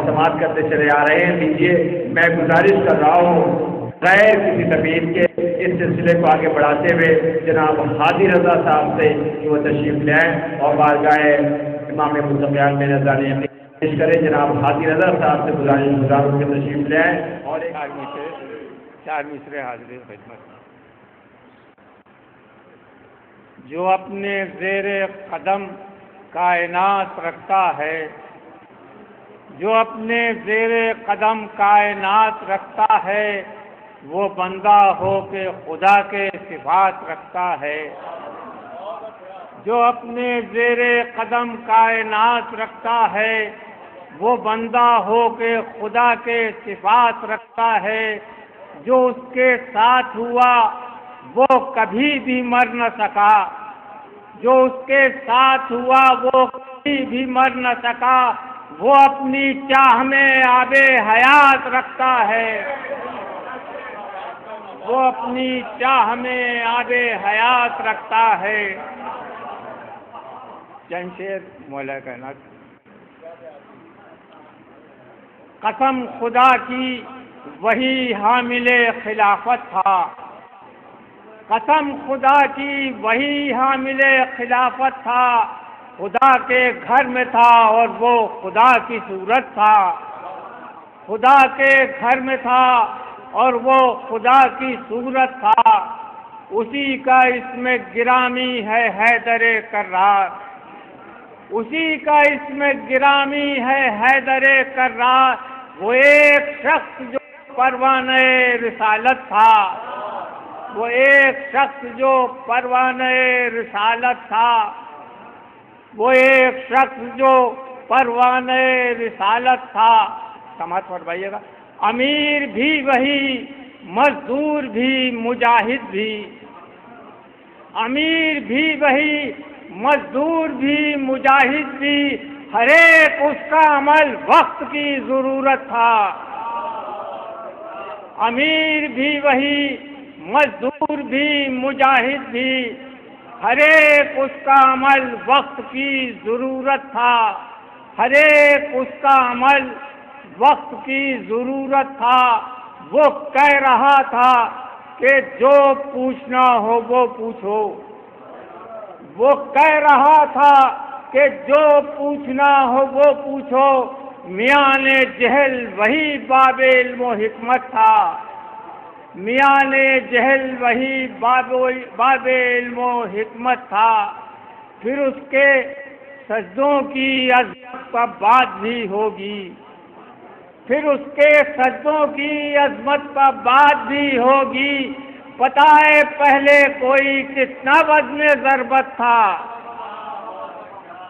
اور سماعت کرتے چلے آ رہے ہیں۔ دیجیے میں گزارش کر رہا ہوں غیر کسی تبعید کے اس سلسلے کو آگے بڑھاتے ہوئے جناب ہادی رضا صاحب سے کہ وہ تشریف لے آئیں اور بارگاہ امام متقیان میں نذرانِ پیش کریں۔ جناب ہادی رضا صاحب سے گزارش کے تشریف لے آئیں اور ایک چار مصرے حاضر خدمت۔ جو اپنے زیر قدم کائنات رکھتا ہے، جو اپنے زیر قدم کائنات رکھتا ہے، وہ بندہ ہو کے خدا کے صفات رکھتا ہے۔ جو اپنے زیر قدم کائنات رکھتا ہے، وہ بندہ ہو کے خدا کے صفات رکھتا ہے۔ جو اس کے ساتھ ہوا وہ کبھی بھی مر نہ سکا، جو اس کے ساتھ ہوا وہ کبھی بھی مر نہ سکا۔ وہ اپنی چاہ میں آب حیات رکھتا ہے، وہ اپنی چاہ میں آب حیات رکھتا ہے۔ چند شعر مولا کائنات۔ قسم خدا کی وہی حامل خلافت تھا، قسم خدا کی وہی حامل خلافت تھا۔ خدا کے گھر میں تھا اور وہ خدا کی صورت تھا، خدا کے گھر میں تھا اور وہ خدا کی صورت تھا۔ اسی کا اسم گرامی ہے حیدر کرار، اسی کا اسم گرامی ہے حیدر کرار۔ وہ ایک شخص جو پروانۂ رسالت تھا، وہ ایک شخص جو پروانۂ رسالت تھا، وہ ایک شخص جو پروانۂ رسالت تھا۔ سماعت فرمائیے گا۔ امیر بھی وہی، مزدور بھی، مجاہد بھی، امیر بھی وہی، مزدور بھی، مجاہد بھی، ہر ایک اس کا عمل وقت کی ضرورت تھا۔ امیر بھی وہی، مزدور بھی، مجاہد بھی، ہر ایک اس کا عمل وقت کی ضرورت تھا، ہر ایک اس کا عمل وقت کی ضرورت تھا۔ وہ کہہ رہا تھا کہ جو پوچھنا ہو وہ پوچھو، وہ کہہ رہا تھا کہ جو پوچھنا ہو وہ پوچھو۔ میان جہل وہی باب علم و حکمت تھا، میان جہل وہی باب علم و حکمت تھا۔ پھر اس کے سجدوں کی عظمت کا بات بھی ہوگی، پھر اس کے سجدوں کی عظمت کا بات بھی ہوگی۔ پتہ ہے پہلے کوئی کتنا وزن ضربت تھا،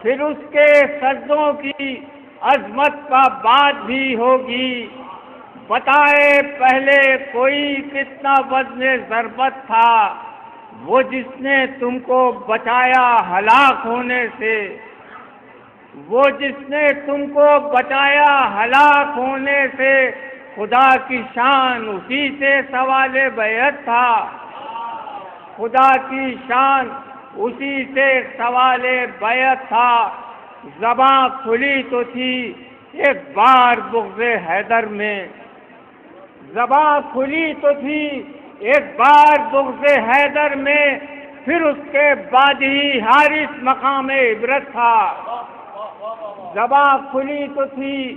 پھر اس کے سجدوں کی عظمت کا بات بھی ہوگی۔ بتائے پہلے کوئی کتنا وزن ضربت تھا، وہ جس نے تم کو بچایا ہلاک ہونے سے، وہ جس نے تم کو بچایا ہلاک ہونے سے۔ خدا کی شان اسی سے سوال بیعت تھا، خدا کی شان اسی سے سوال بیعت تھا۔ زباں کھلی تو تھی ایک بار بغض حیدر میں، زباں کھلی تو تھی ایک بار بغض حیدر میں، پھر اس کے بعد ہی حارث مقام عبرت تھا۔ زباں کھلی تو تھی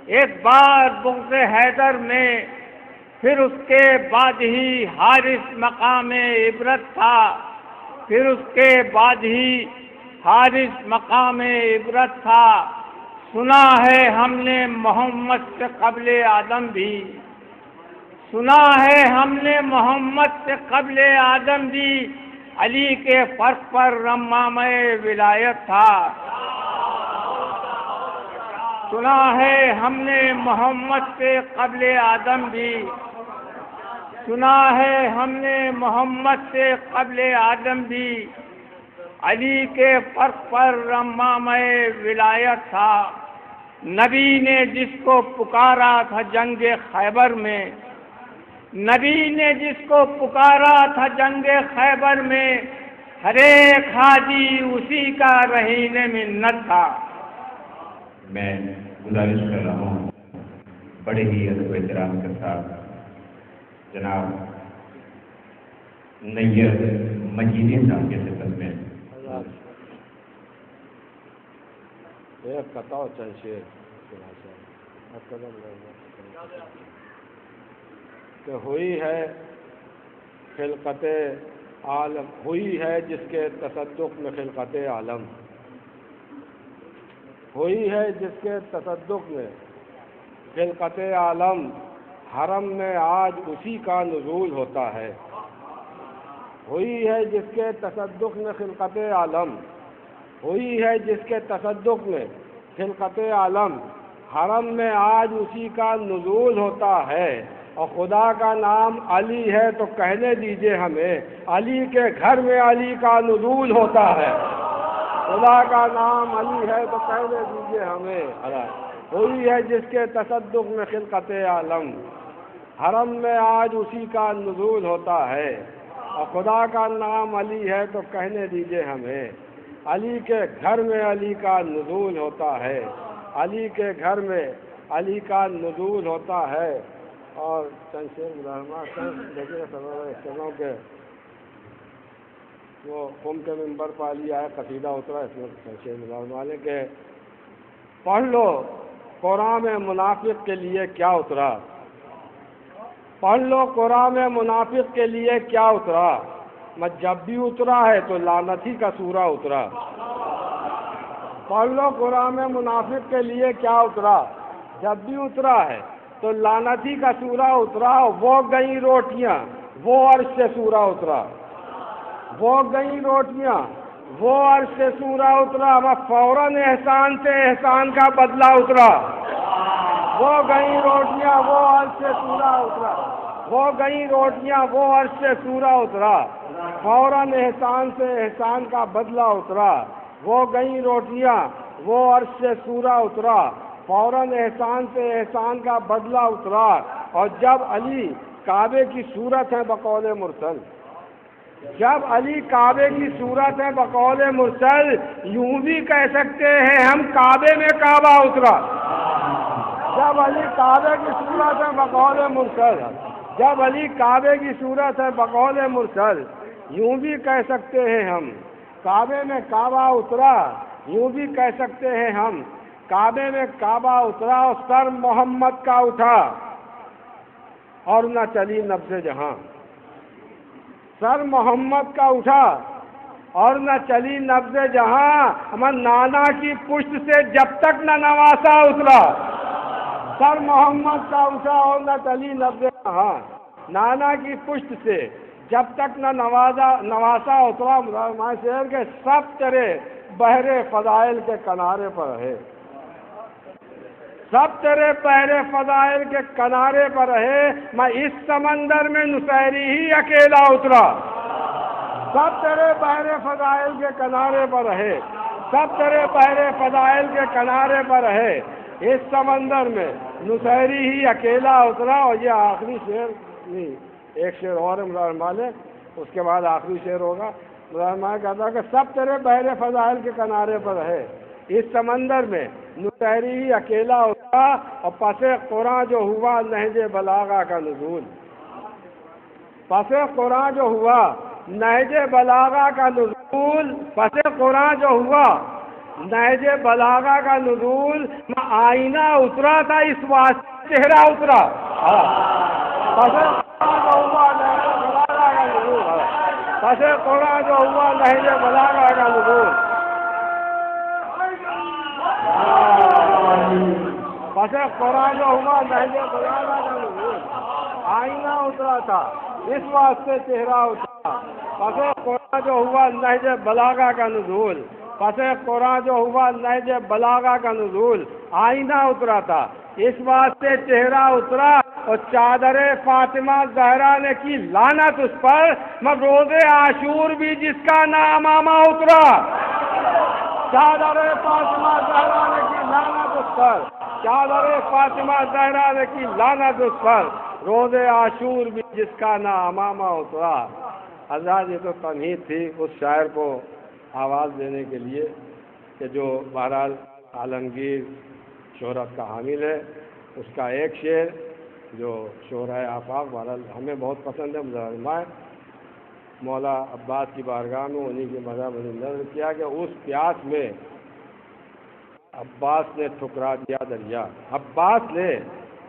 ایک بار بغض حیدر میں، پھر اس کے بعد ہی حارث مقام عبرت تھا، پھر اس کے بعد ہی حارث مقام عبرت تھا۔ سنا ہے ہم نے محمد سے قبل آدم بھی، سنا ہے ہم نے محمد سے قبل آدم بھی، علی کے فرق پر رمامِ ولایت تھا۔ سنا ہے ہم نے محمد سے قبل آدم بھی، سنا ہے ہم نے محمد سے قبل آدم بھی، علی کے فرق پر رمامِ ولایت تھا۔ نبی نے جس کو پکارا تھا جنگ خیبر میں، نبی نے جس کو پکارا تھا جنگ خیبر میں، ہر ایک حاجی اسی کا رہین منت تھا۔ میں گزارش کر رہا ہوں بڑے ہی ادب و احترام کے ساتھ جناب نیر مجیدی صاحب کے خدمت میں کہ ہوئی ہے خلقت عالم، ہوئی ہے جس کے تصدق میں خلقت عالم، ہوئی ہے جس کے تصدق میں خلقت عالم، حرم میں آج اسی کا نزول ہوتا ہے. ہوئی ہے جس کے تصدق میں خلقت عالم، ہوئی ہے جس کے تصدق میں خلقت عالم، حرم میں آج اسی کا نزول ہوتا ہے. اور خدا کا نام علی ہے تو کہنے دیجئے ہمیں علی کے گھر میں علی کا نزول ہوتا ہے. خدا کا نام علی ہے تو کہنے دیجئے ہمیں. ہوئی ہے جس کے تصدق میں خلقت عالم، حرم میں آج اسی کا نزول ہوتا ہے. اور خدا کا نام علی ہے تو کہنے دیجئے ہمیں علی کے گھر میں علی کا نزول ہوتا ہے. علی کے گھر میں علی کا نزول ہوتا ہے. اور چند شعر دیکھیے کے وہ قوم کے ممبر پر علی آیا قصیدہ اترا، اس میں چند شعر والے کہ پڑھ لو قرآن میں منافق کے لیے کیا اترا، پڑھ لو قرآن میں منافق کے لیے کیا اترا، میں جب بھی اترا ہے تو لعنتی کا سورہ اترا. پڑھ لو قرآن میں منافق کے لیے کیا اترا، جب بھی اترا ہے تو لعنتی کا سورہ اترا. وہ گئی روٹیاں وہ عرش سے سورہ اترا، وہ گئی روٹیاں وہ عرش سے سورہ اترا. وہ فوراً احسان سے احسان کا بدلہ اترا. وہ گئی روٹیاں وہ عرش سے سورہ اترا، وہ گئی روٹیاں وہ عرش سے سورہ اترا. فوراً احسان سے احسان کا بدلہ اترا. وہ گئی روٹیاں وہ عرش سے سورہ اترا. فوراً احسان سے احسان کا بدلہ اترا. اور جب علی کعبے کی صورت ہے بقول مرسل، جب علی کعبے کی صورت ہے بقول مرسل، یوں بھی کہہ سکتے ہیں ہم کعبے میں کعبہ اترا. جب علی کعبے کی صورت ہے بقول مرسل، جب علی کعبے کی صورت ہے بقول مرسل، یوں بھی کہہ سکتے ہیں ہم کعبے میں کعبہ اترا. یوں بھی کہہ سکتے ہیں ہم کعبے میں کعبہ اترا. اور سر محمد کا اٹھا اور نہ چلی نبض جہاں، سر محمد کا اٹھا اور نہ چلی نبض جہاں. ہمارے نانا کی پشت سے جب تک نہ نواسا اترا، سر محمد کا اٹھا اور نہ چلی نبض جہاں. نانا کی پشت سے جب تک نہ نواسا اترا. ہمارے شہر کے سب تیرے بحر فضائل کے کنارے پر ہے، سب تیرے بحر فضائل کے کنارے پر ہے. میں اس سمندر میں نصیری ہی اکیلا اترا. سب تیرے بحر فضائل کے کنارے پر ہے، سب تیرے بحر فضائل کے کنارے پر ہے. اس سمندر میں نصیری ہی اکیلا اترا. اور یہ آخری شعر نہیں، ایک شعر اور ہے مالے، اس کے بعد آخری شعر ہوگا. میں کہتا کہ سب تیرے بحر فضائل کے کنارے پر ہے، اس سمندر میں نصیری ہی اکیلا اترا. اور پس قرآن جو ہوا نہج بلاغہ کا نزول، پس قرآن جو ہوا نہج بلاغہ کا نزول، پس قرآن جو ہوا نہج بلاغہ کا نزول. میں آئینہ اترا تھا اس واسطے چہرہ اترا. پس قرآن جو ہوا نہج بلاغہ کا نزول، پس قرآن جو ہوا نہج بلاغہ کا نزول. پس قرآن جو ہوا نہج بلاغہ کا نزول. آئینہ اترا تھا اس واسطے چہرہ اترا. پس قرآن جو ہوا نہج بلاغہ کا نزول، پس قرآن جو ہوا نہج بلاغہ کا نزول. آئینہ اترا تھا اس واسطے چہرہ اترا. اور چادر فاطمہ زہرا نے کی لعنت اس پر. میں روز عاشور بھی جس کا نام امامہ اترا. چادر فاطمہ زہرا نے کی لعنت اس پر، چادر فاطمہ زہرا نے کی لعنت اس پر. روز عاشور بھی جس کا نام امامہ اترا. حضرات یہ تو تمہید تھی اس شاعر کو آواز دینے کے لیے کہ جو بہرحال عالمگیر شہرت کا حامل ہے. اس کا ایک شعر جو شعرۂ آفاق بہرحال ہمیں بہت پسند ہے، مظاہر مولا عباس کی بارگاہ میں انہیں کی مذہب نظر کیا کہ اس پیاس میں عباس نے ٹھکرا دیا دریا، عباس نے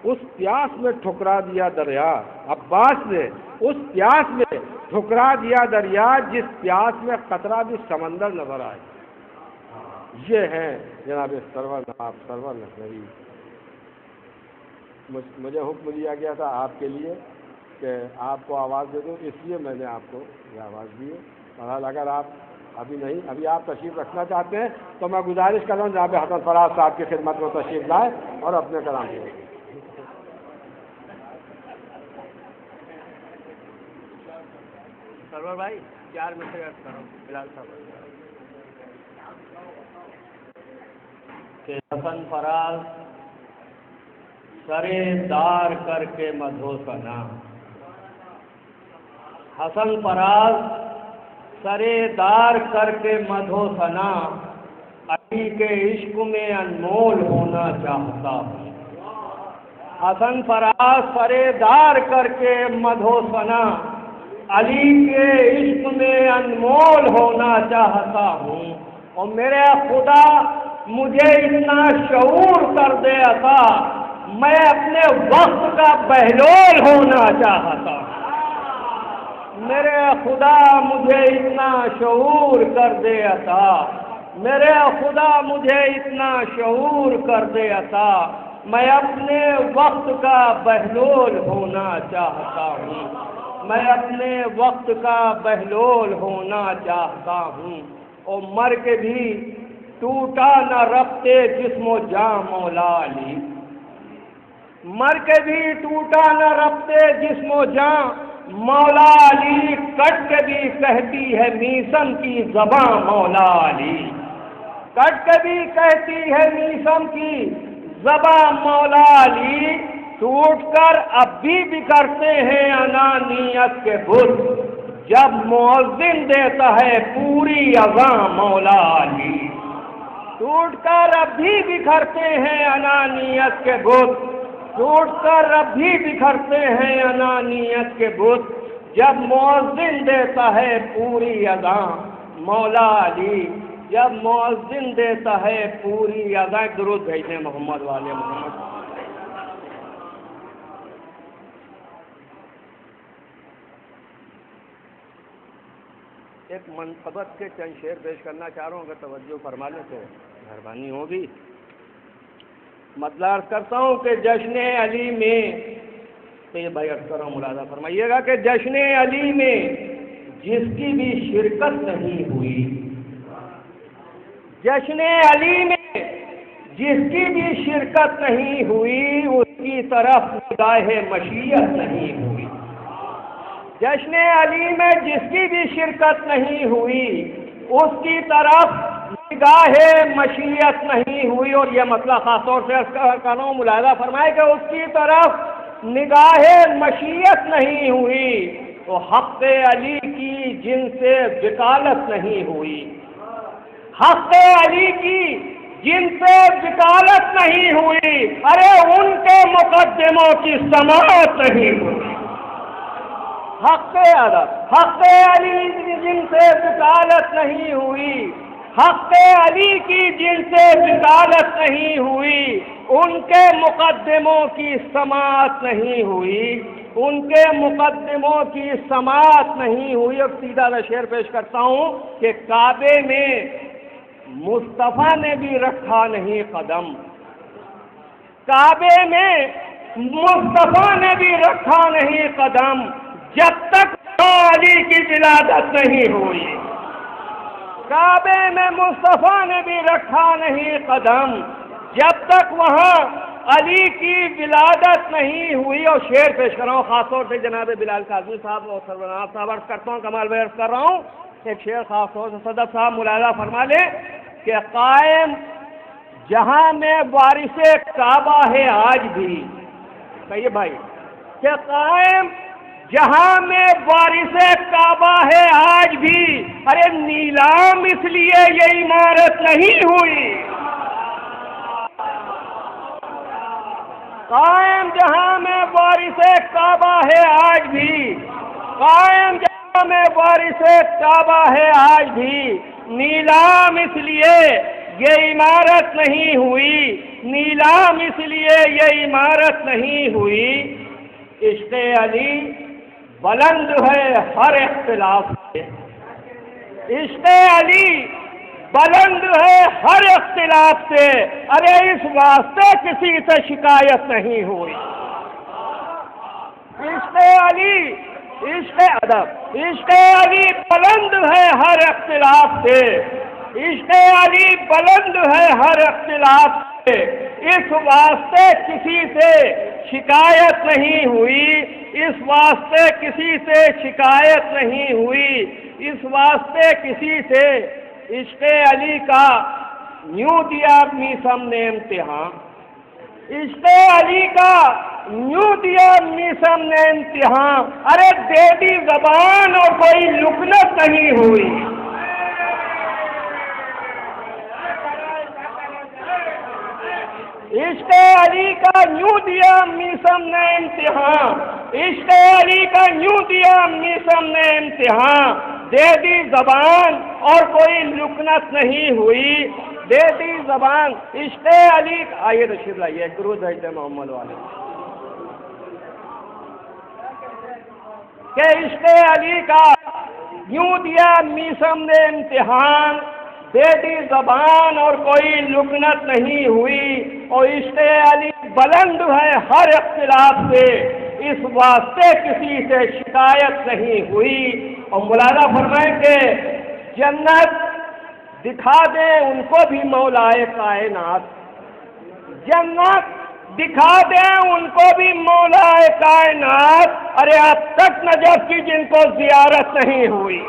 اس پیاس میں ٹھکرا دیا دریا، عباس نے اس پیاس میں ٹھکرا دیا دریا، جس پیاس میں قطرہ بھی سمندر نظر آئے۔ یہ ہیں جناب سرور لکھنوی۔ مجھے حکم دیا گیا تھا آپ کے لیے کہ آپ کو آواز دے دوں، اس لیے میں نے آپ کو یہ آواز دی ہے۔ بہرحال اگر آپ ابھی آپ تشریف رکھنا چاہتے ہیں تو میں گزارش کر رہا ہوں جناب حسن فراز صاحب کی خدمت میں تشریف لائیں اور اپنے کلام دیں۔ سرور بھائی 4 منٹ کرو بلال صاحب کہ حسن فراز سرے دار کر کے مدھو سنا، حسن فراز سرے دار کر کے مدھو سنا، علی کے عشق میں انمول ہونا چاہتا ہوں۔ حسن فراز سرے دار کر کے مدھو سنا، علی کے عشق میں انمول ہونا چاہتا ہوں۔ اور میرے خدا مجھے اتنا شعور کر دے عطا، میں اپنے وقت کا بہلول ہونا چاہتا ہوں۔ میرے خدا مجھے اتنا شعور کر دے عطا، میرے خدا مجھے اتنا شعور کر دے عطا، میں اپنے وقت کا بہلول ہونا چاہتا ہوں، میں اپنے وقت کا بہلول ہونا چاہتا ہوں۔ اور مر کے بھی ٹوٹا نہ ربطے جسم و جاں مولا علی، مر کے بھی ٹوٹا نہ ربطے جسم و جاں مولا علی، کٹ کے بھی کہتی ہے میسم کی زباں مولا علی، کٹ کے بھی کہتی ہے میسم کی زباں مولا علی، ٹوٹ کر اب بھی بکھرتے ہیں انانیت کے بت، جب مؤذن دیتا ہے پوری اذاں مولا علی، ٹوٹ کر اب بھی بکھرتے ہیں انانیت کے بت، ٹوٹ کر اب بھی بکھرتے ہیں انانیت کے بت، جب مؤذن دیتا ہے پوری اذاں مولا علی، جب مؤذن دیتا ہے پوری اذاں۔ درود بھیجیں محمد والے محمد۔ ایک منقبت کے چند شعر پیش کرنا چاہ رہا ہوں، اگر توجہ فرما لیں تو مہربانی ہوگی۔ مطلب عرض کرتا ہوں کہ جشن علی میں، تو یہ بھائی عرض کر رہا ہوں ملاحظہ فرمائیے گا کہ جشن علی میں جس کی بھی شرکت نہیں ہوئی، جشن علی میں جس کی بھی شرکت نہیں ہوئی، اس کی طرف نگاہ مشیت نہیں ہوئی، جشن علی میں جس کی بھی شرکت نہیں ہوئی، اس کی طرف نگاہ مشیت نہیں ہوئی۔ اور یہ مسئلہ خاص طور سے عرض کر رہا ہوں، ملاحظہ فرمائے کہ اس کی طرف نگاہ مشیت نہیں ہوئی، تو حق علی کی جن سے وکالت نہیں ہوئی، حق علی کی جن سے وکالت نہیں ہوئی، ارے ان کے مقدموں کی سماعت نہیں ہوئی۔ حق علی جن سے وکالت نہیں ہوئی، حق علی کی جن سے وکالت نہیں ہوئی، ان کے مقدموں کی سماعت نہیں ہوئی، ان کے مقدموں کی سماعت نہیں ہوئی۔ اور سیدھا میں شعر پیش کرتا ہوں کہ کعبے میں مصطفیٰ نے بھی رکھا نہیں قدم، کعبے میں مصطفیٰ نے بھی رکھا نہیں قدم، جب تک علی کی ولادت نہیں ہوئی، کعبے میں مصطفیٰ نے بھی رکھا نہیں قدم، جب تک وہاں علی کی ولادت نہیں ہوئی۔ اور شعر پیش کر رہا ہوں خاص طور سے جناب بلال کاظمی صاحب اور سرورناز صاحب عرض کرتا ہوں، کمال بھائی عرض کر رہا ہوں، ایک شعر خاص طور سے صدف صاحب ملاحظہ فرما لیں کہ قائم جہاں میں وارث کعبہ ہے آج بھی، کہیے بھائی کہ قائم جہاں میں وارث کعبہ ہے آج بھی، ارے نیلام اس لیے یہ عمارت نہیں ہوئی، قائم جہاں میں وارث کعبہ ہے آج بھی، قائم جہاں میں وارث کعبہ ہے آج بھی، نیلام اس لیے یہ عمارت نہیں ہوئی، نیلام اس لیے یہ عمارت نہیں ہوئی، عشق علی بلند ہے ہر اختلاف سے، عشق علی بلند ہے ہر اختلاف سے، ارے اس واسطے کسی سے شکایت نہیں ہوئی، عشق علی، عشق ادب، عشق علی بلند ہے ہر اختلاف سے، عشق علی بلند ہے ہر اختلاف سے، اس واسطے کسی سے شکایت نہیں ہوئی، اس واسطے کسی سے شکایت نہیں ہوئی، اس واسطے کسی سے عشق علی کا یوں دیا میثم نے امتحان، عشق علی کا یوں دیا میثم نے امتحان، ارے دے دی زبان اور کوئی لکنت نہیں ہوئی، عشق علی کا یوں دیا میثم نے امتحان، عشق علی کا یوں دیا میثم نے امتحان، دے دی زبان اور کوئی لکنت نہیں ہوئی، دے دی زبان، عشق علی، آئیے تشریف لائیے، درود ہے محمد والے، کہ عشق علی کا یوں دیا میثم نے امتحان، دے دی زبان اور کوئی لکنت نہیں ہوئی، اور عشق علی بلند ہے ہر اختلاف سے، اس واسطے کسی سے شکایت نہیں ہوئی، اور مولانا فرمائیں کہ جنت دکھا دیں ان کو بھی مولائے کائنات، جنت دکھا دیں ان کو بھی مولائے کائنات، ارے اب تک نجف کی جن کو زیارت نہیں ہوئی،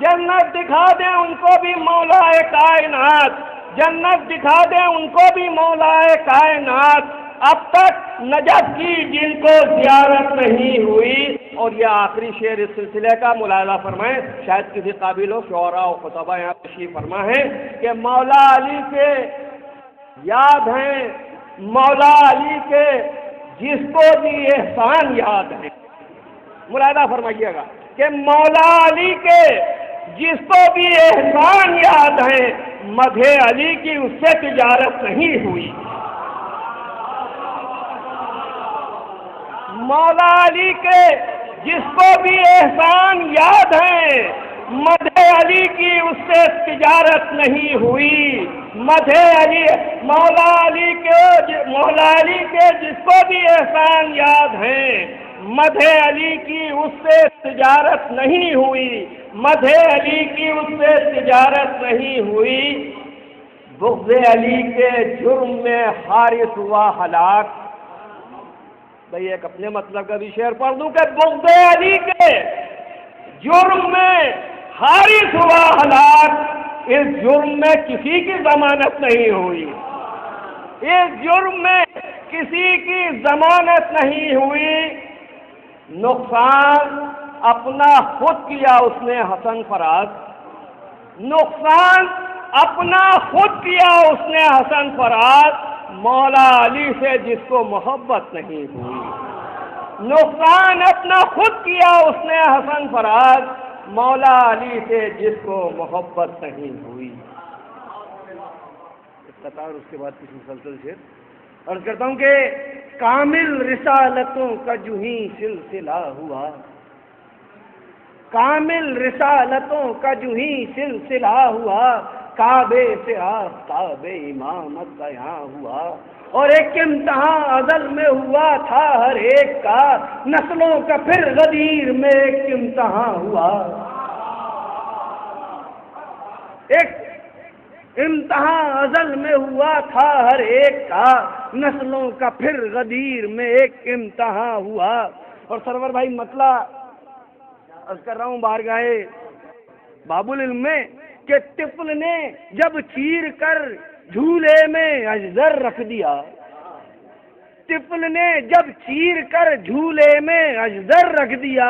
جنت دکھا دیں ان کو بھی مولائے کائنات، جنت دکھا دیں ان کو بھی مولائے کائنات، اب تک نجف کی جن کو زیارت نہیں ہوئی، اور یہ آخری شعر اس سلسلے کا ملاحظہ فرمائیں، شاید کسی قابل و شعراء و خطبہ یہاں تشریف فرما ہے کہ مولا علی کے یاد ہیں، مولا علی کے جس کو بھی احسان یاد ہے، ملاحظہ فرمائیے گا کہ مولا علی کے جس کو بھی احسان یاد ہے، مدح علی کی اس سے تجارت نہیں ہوئی، مولا علی کے جس کو بھی احسان یاد ہے، مدح علی کی اس سے تجارت نہیں ہوئی، مدح علی، مولا علی کے جس کو بھی احسان یاد ہے، مدح علی کی اس سے تجارت نہیں ہوئی، مدح علی کی اس سے تجارت نہیں ہوئی، بغض علی کے جرم میں حارث ہوا ہلاک، بھئی ایک اپنے مطلب کا بھی شعر پڑھ دوں کہ بغض علی کے جرم میں حارث ہوا ہلاک، اس جرم میں کسی کی ضمانت نہیں ہوئی، اس جرم میں کسی کی ضمانت نہیں ہوئی، نقصان اپنا خود کیا اس نے حسن فراز، نقصان اپنا خود کیا اس نے حسن فراز، مولا علی سے جس کو محبت نہیں ہوئی، نقصان اپنا خود کیا اس نے حسن فراز، مولا علی سے جس کو محبت نہیں ہوئی، قطار اس کے بعد کچھ مسلسل شعر عرض کرتا ہوں کہ کامل رسالتوں کا جو ہی سلسلہ ہوا، کامل رسالتوں کا جو ہی سلسلہ ہوا، کعبے سے آفتاب امامت بیاں ہوا، اور ایک امتحان ازل میں ہوا تھا ہر ایک کا، نسلوں کا پھر غدیر میں ایک امتحان ہوا، ایک امتحان ازل میں ہوا تھا ہر ایک کا، نسلوں کا پھر غدیر میں ایک امتحان ہوا، اور سرور بھائی مطلع عرض کر رہا ہوں بارگاہ باب العلم میں کہ طفل نے جب چیر کر جھولے میں اجزر رکھ دیا، طفل نے جب چیر کر جھولے میں اجزر رکھ دیا،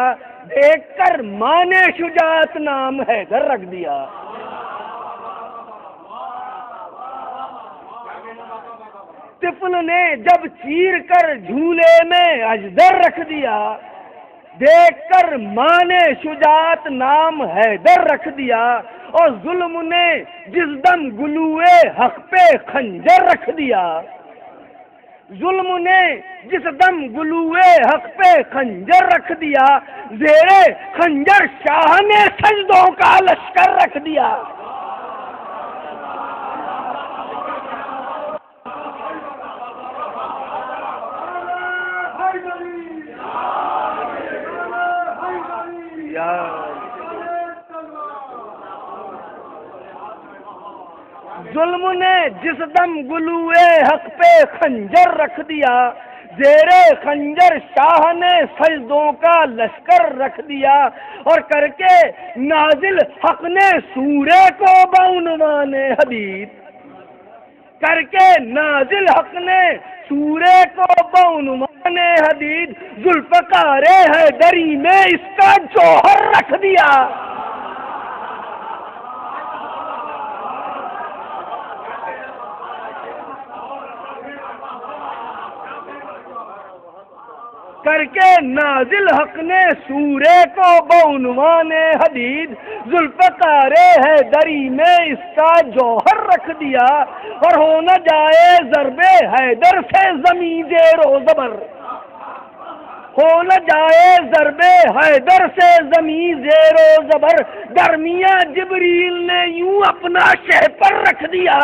دیکھ کر ماں نے شجاعت نام حیدر رکھ دیا، طفل نے جب چیر کر جھولے میں اجدر رکھ دیا، دیکھ کر ماں نے شجاعت نام حیدر رکھ دیا، اور ظلم نے جس دم گلوئے حق پہ خنجر رکھ دیا، ظلم نے جس دم گلوئے حق پہ خنجر رکھ دیا، زیرے خنجر شاہ نے سجدوں کا لشکر رکھ دیا۔ ظلم نے جس دم گلوئے حق پہ خنجر رکھ دیا، زیرے خنجر شاہ نے سجدوں کا لشکر رکھ دیا، اور کر کے نازل حق نے سورے کو بعنوان حدید، کر کے نازل حق نے سورے کو بعنوان حدید، ذوالفقار حیدری میں اس کا جوہر رکھ دیا۔ کر کے نازل حق نے سورے کو بعنوان حدید، ذوالفقار حیدری میں اس کا جوہر رکھ دیا، اور ہو نہ جائے ضرب حیدر سے زمین زیر و زبر، ہو نہ جائے ضرب حیدر سے زمین زیر و زبر، درمیاں جبریل نے یوں اپنا شہپر رکھ دیا۔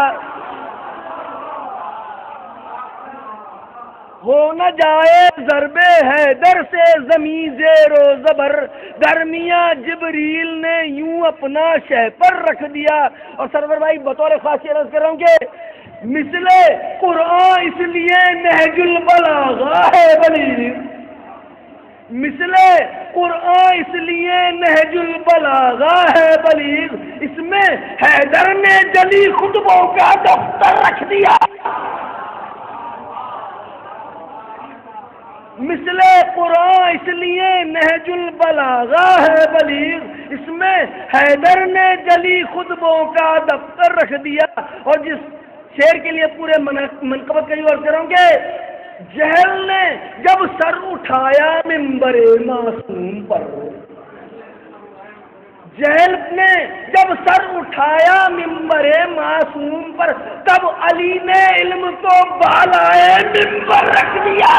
ہو نہ جائے ضرب حیدر سے زمین زیر و زبر، درمیاں جبریل نے یوں اپنا شہپر رکھ دیا۔ اور سرور بھائی بطور خاصی عرض کر رہا ہوں کہ مثل قرآن اس لیے نہج البلاغہ ہے بلیغ، مثل قرآن اس لیے نہج البلاغہ ہے بلیغ، اس میں حیدر نے جلی خطبوں کا دفتر رکھ دیا۔ مثل قرآن اس لیے نہج البلاغہ ہے بلیغ، اس میں حیدر نے جلی خطبوں کا دفتر رکھ دیا۔ اور جس شعر کے لیے پورے منقبت کا یوں عرض کروں کہ جہل نے جب سر اٹھایا منبر معصوم پر، جہل نے جب سر اٹھایا منبر معصوم پر، تب علی نے علم کو بالائے منبر رکھ دیا۔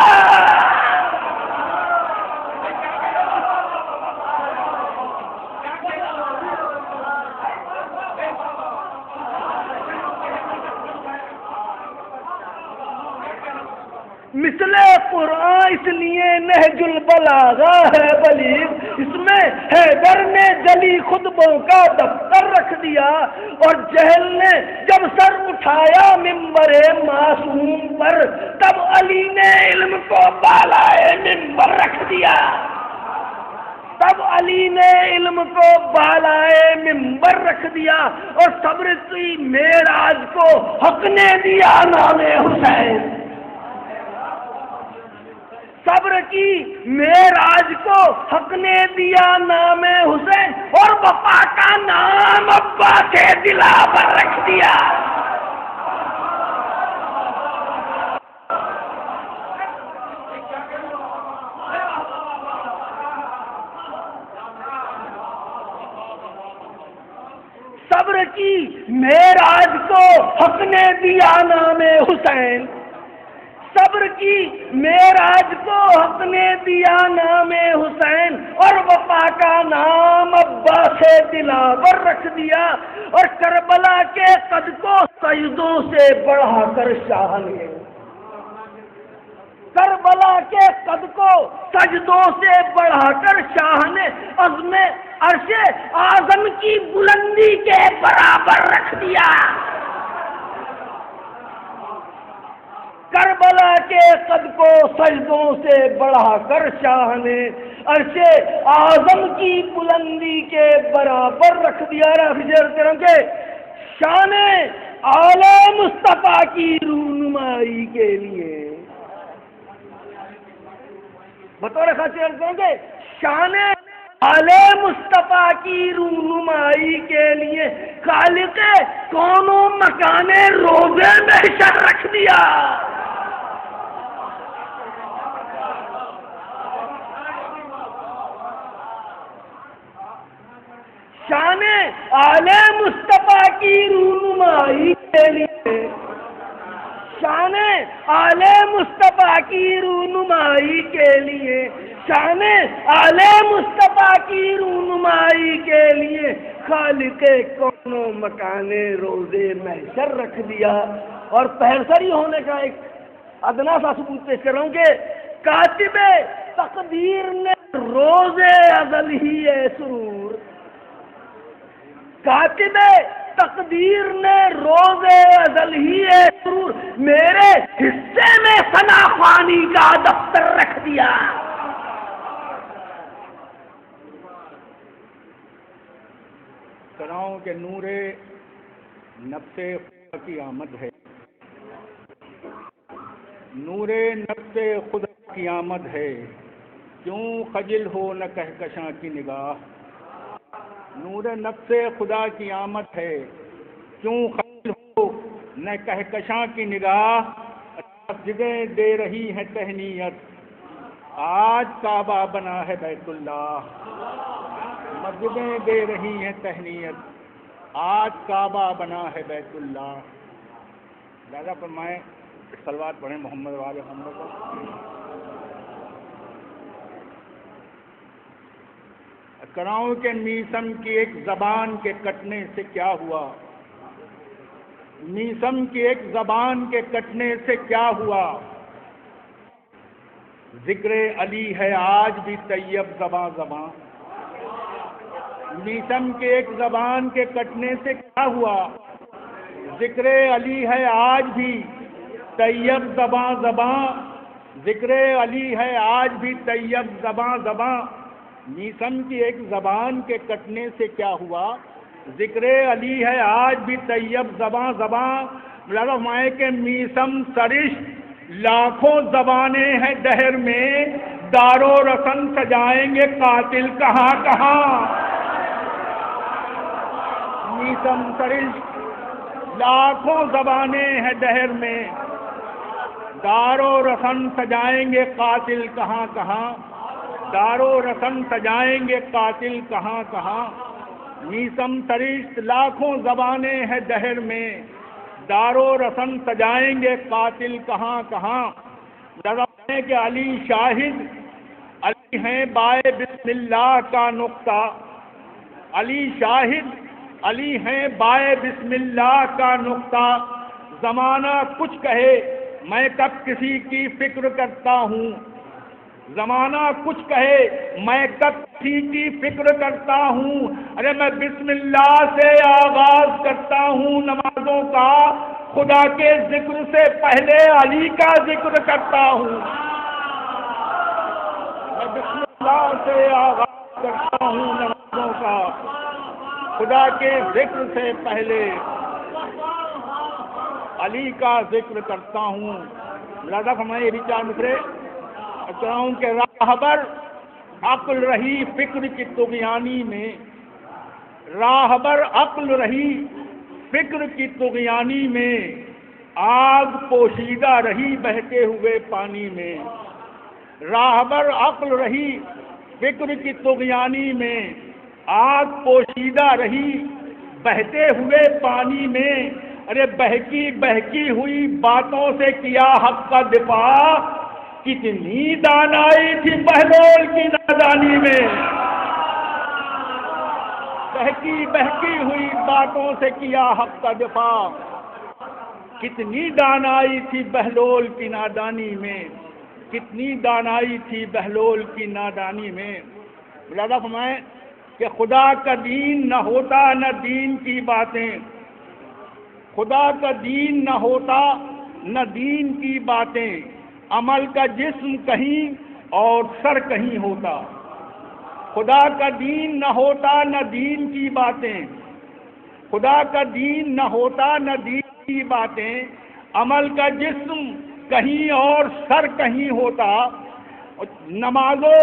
مثل قرآن اس لیے نہج البلاغہ ہے بلیغ، اس میں حیدر نے جلی خطبوں کا دفتر رکھ دیا، اور جہل نے جب سر اٹھایا منبر معصوم پر، تب علی نے علم کو بالائے منبر رکھ دیا، تب علی نے علم کو بالائے منبر رکھ دیا۔ اور صبر کی معراج کو حق نے دیا نام حسین، صبر کی معراج کو حق نے دیا نام حسین، اور وفا کا نام ابا سے دلاور رکھ دیا۔ صبر کی معراج کو حق نے دیا نام حسین، صبر کی معراج کو حق نے دیا نام حسین، اور وفا کا نام ابا سے دلاور رکھ دیا۔ اور کربلا کے قد کو سجدوں سے بڑھا کر شاہ نے، کربلا کے قد کو سجدوں سے بڑھا کر شاہ نے عزم عرش اعظم کی بلندی کے برابر رکھ دیا۔ کربلا کے قد کو سجدوں سے بڑھا کر شاہ نے عرش اعظم کی بلندی کے برابر رکھ دیا۔ کہ شان اعلی مصطفیٰ کی رونمائی کے لیے، بطور خاصی عرض کریں گے شان اعلی مصطفیٰ کی رونمائی کے لیے خالق کون و مکان روزے محشر رکھ دیا۔ شان آل مصطفیٰ کی رونمائی کے لیے، شان آل مصطفیٰ کی رونمائی کے لیے، شان آل مصطفیٰ کی رونمائی کے لیے خالق کون و مکان روزے محشر رکھ دیا۔ اور پہرسری ہونے کا ایک ادنا سا ثبوت پیش کر رہا ہوں کہ کاتب تقدیر نے روز ازل ہی سرور، کاتب تقدیر نے روز ازل ہی سرور میرے حصے میں ثنا خوانی کا دفتر رکھ دیا۔ سراؤں کے نور نفس خدا کی آمد ہے، نور نفس خدا کی آمد ہے، کیوں خجل ہو نہ کہکشاں کی نگاہ، نور نفس خدا کی آمد ہے، کیوں خجل ہو نہ کہکشاں کی نگاہ، مسجدیں دے رہی ہیں تہنیت، آج کعبہ بنا ہے بیت اللہ، مسجدیں دے رہی ہیں تہنیت، آج کعبہ بنا ہے بیت اللہ۔ دادا فرمائیں صلوات پڑھیں محمد والے محمد کو۔ کراؤں کے میسم کی ایک زبان کے کٹنے سے کیا ہوا، میسم کی ایک زبان کے کٹنے سے کیا ہوا، ذکر علی ہے آج بھی طیب زباں زباں، میسم کے ایک زبان کے کٹنے سے کیا ہوا، ذکر علی ہے آج بھی طیب زباں زباں، ذکر علی ہے آج بھی طیب زباں زباں، میسم کی ایک زبان کے کٹنے سے کیا ہوا، ذکر علی ہے آج بھی طیب زباں زباں۔ فرمائے کہ میسم سرشت لاکھوں زبانیں ہیں دہر میں، دار و رسن سجائیں گے قاتل کہاں کہاں، میسم سرشت لاکھوں زبانیں ہیں دہر میں، دار و رسن سجائیں گے قاتل کہاں کہاں، دار و رسن سجائیں گے قاتل کہاں کہاں، میسم سرشت لاکھوں زبانیں ہیں دہر میں، دار و رسن سجائیں گے قاتل کہاں کہاں۔ ڈرانے کہ علی شاہد، علی ہیں بائے بسم اللہ کا نقطہ، علی شاہد، علی ہیں بائے بسم اللہ کا نقطہ، زمانہ کچھ کہے میں کب کسی کی فکر کرتا ہوں، زمانہ کچھ کہے میں کب کسی کی فکر کرتا ہوں، ارے میں بسم اللہ سے آغاز کرتا ہوں نمازوں کا، خدا کے ذکر سے پہلے علی کا ذکر کرتا ہوں، میں بسم اللہ سے آغاز کرتا ہوں نمازوں کا، خدا کے ذکر سے پہلے علی کا ذکر کرتا ہوں۔ لہذا ہمیں یہ بھی چار مصرے کہوں کہ راہبر عقل رہی فکر کی طغیانی میں، راہبر عقل رہی فکر کی طغیانی میں، آگ پوشیدہ رہی بہتے ہوئے پانی میں، راہبر عقل رہی فکر کی طغیانی میں، آگ پوشیدہ رہی بہتے ہوئے پانی میں، ارے بہکی بہکی ہوئی باتوں سے کیا حق کا دفاع، کتنی دانائی تھی بہلول کی نادانی میں، بہکی بہکی ہوئی باتوں سے کیا حق کا دفاع، کتنی دانائی تھی بہلول کی نادانی میں، کتنی دانائی تھی بہلول کی نادانی میں۔ لہذا فرمائیں کہ خدا کا دین نہ ہوتا نہ دین کی باتیں، خدا کا دین نہ ہوتا نہ دین کی باتیں، عمل کا جسم کہیں اور سر کہیں ہوتا، خدا کا دین نہ ہوتا نہ دین کی باتیں، خدا کا دین نہ ہوتا نہ دین کی باتیں، عمل کا جسم کہیں اور سر کہیں ہوتا، نماز و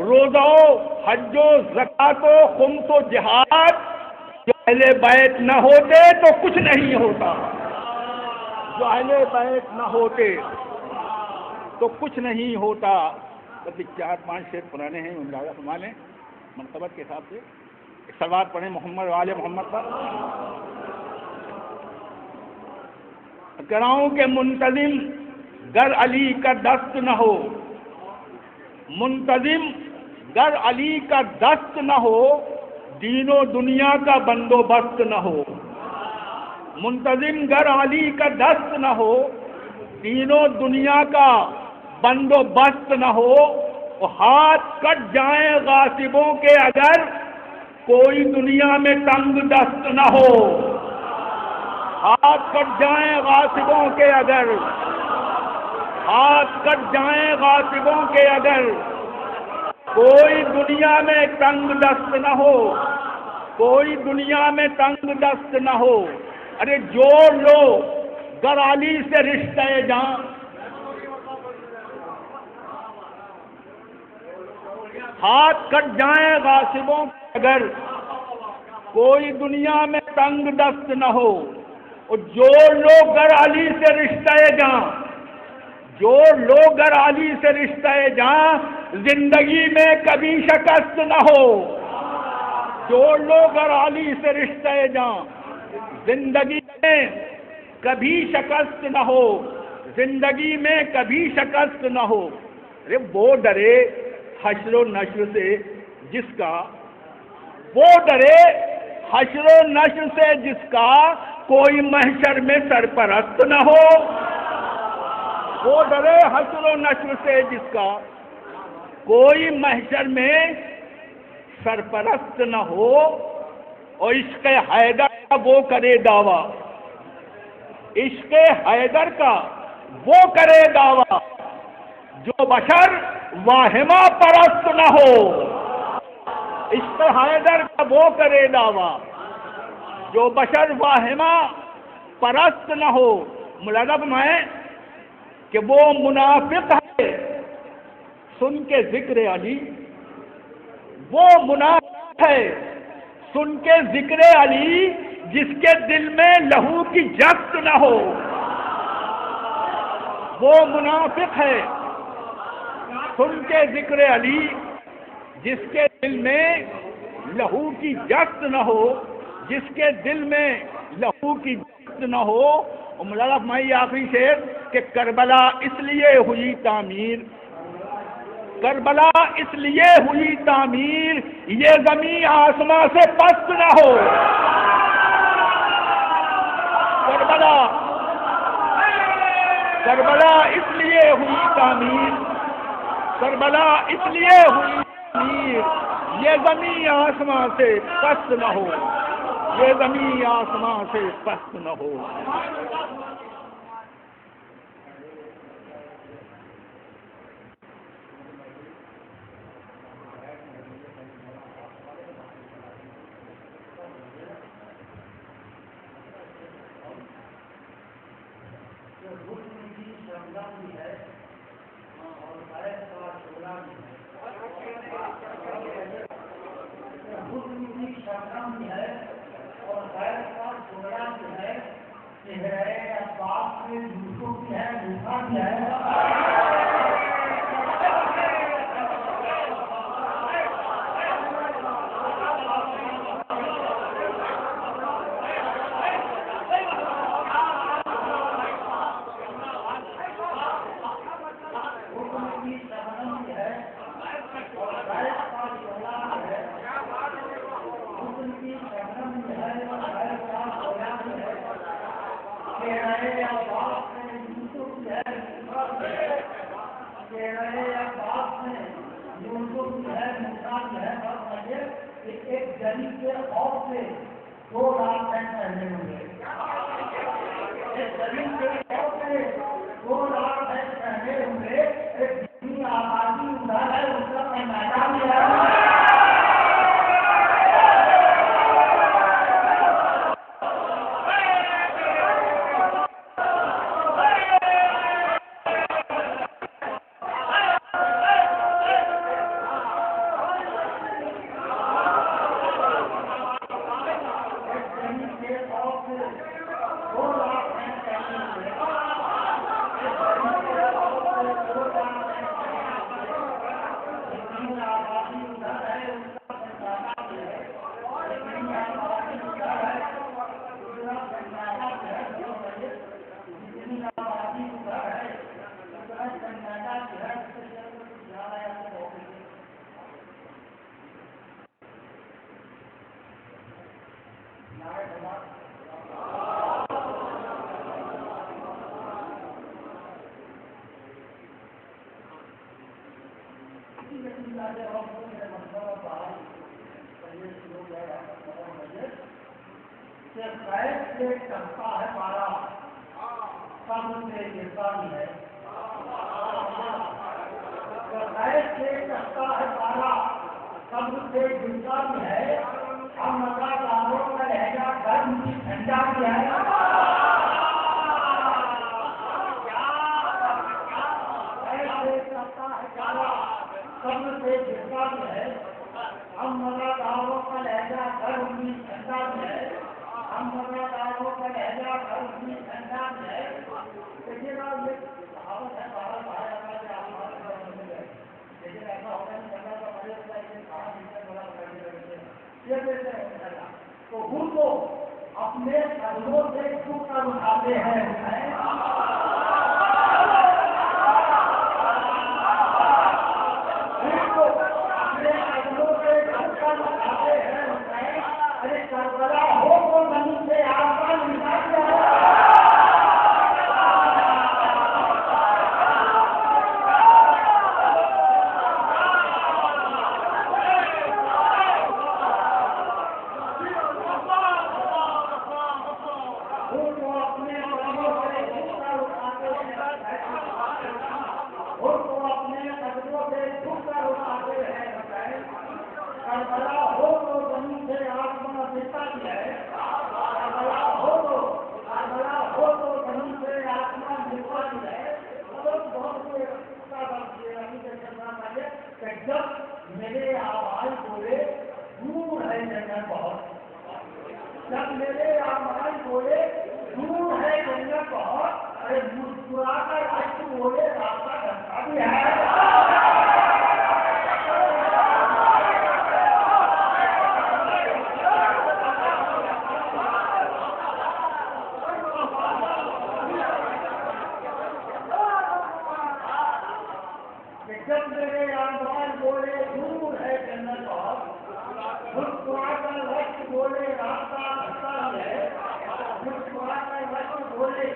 روزہ و حج و زکات و خمس و جہاد، جو اہل بیت نہ ہوتے تو کچھ نہیں ہوتا، جو اہل بیت نہ ہوتے تو کچھ نہیں ہوتا۔ بس 4-5 شعر پرانے ہیں، ملاحظہ فرما لیں منقبت کے حساب سے۔ صلوات پڑھیں محمد و آل محمد پر. کراؤں کہ منتظم گر علی کا دست نہ ہو، منتظم گر علی کا دست نہ ہو، دین و دنیا کا بندوبست نہ ہو. منتظم گر علی کا دست نہ ہو، دین و دنیا کا بندوبست نہ ہو، ہاتھ کٹ جائیں غاصبوں کے اگر کوئی دنیا میں تنگ دست نہ ہو. ہاتھ کٹ جائیں غاصبوں کے اگر، ہاتھ کٹ جائیں غاصبوں کے اگر کوئی دنیا میں تنگ دست نہ ہو، کوئی دنیا میں تنگ دست نہ ہو. ارے جوڑ لو گر علی سے رشتہ جان، ہاتھ کٹ جائیں غاصبوں کے اگر کوئی دنیا میں تنگ دست نہ ہو. اور جوڑ لو گر علی سے رشتہ جان، جوڑ لو گر علی سے رشتہ جان، زندگی میں کبھی شکست نہ ہو. جوڑ لو گر علی سے رشتہ جان، زندگی میں کبھی شکست نہ ہو، زندگی میں کبھی شکست نہ ہو. ارے وہ ڈرے حشر و نشر سے جس کا، وہ ڈرے حشر و نشر سے جس کا کوئی محشر میں سرپرست نہ ہو. وہ ڈرے حشر و نشر سے جس کا کوئی محشر میں سرپرست نہ ہو. اور عشق حیدر کا وہ کرے دعویٰ، عشق حیدر کا وہ کرے دعویٰ جو بشر واہمہ پرست نہ ہو. عشق حیدر کا وہ کرے دعویٰ جو بشر واہمہ پرست نہ ہو. ملازم ہے کہ وہ منافق ہے سن کے ذکر علی، وہ منافق ہے سن کے ذکر علی جس کے دل میں لہو کی جست نہ ہو. وہ منافق ہے سن کے ذکر علی جس کے دل میں لہو کی جست نہ ہو، جس کے دل میں لہو کی جست نہ ہو. اور مولانا فرمائی آخری شعر کہ کربلا اس لیے ہوئی تعمیر، کربلا اس لیے ہوئی تعمیر یہ زمین آسمان سے پست نہ ہو. کربلا، کربلا اس لیے ہوئی تعمیر، کربلا اس لیے ہوئی تعمیر یہ زمین آسمان سے پست نہ ہو، یہ زمین آسمان سے پست نہ ہو. کرتا ہے پارا سب سے گرتا بھی ہے کرتا ہے پارا سب سے گرتا بھی ہے ہم مزاداروں کا لہجہ گرم کی ٹھنڈا بھی ہے سب سے گرتا بھی ہے ہم مزاداروں کا لہجہ گرم کی ٹھنڈا بھی ہے ہم مزاداروں کا لہجہ گرم کی ٹھنڈا بھی ہے دیکھیے نا یہ کہاوت ہے بارہ بھائی لیکن ایسا ہوتا نہیں کرنا کا بڑے ہوتا ہے یہ تو وہ تو اپنے قدموں سے چھو کر اٹھاتے ہیں جب میرے آواز بولے دور ہے جنت بہت جب میرے آواز بولے دور ہے جنت بہت ارے مسکرا کر رشت بولے راستہ ڈھکا بھی ہے جب میرے آواز بولے دور ہے جنت بہت مسکرا کر رشت بولے راستہ ڈھکا ہے مسکرا کر رشت بولے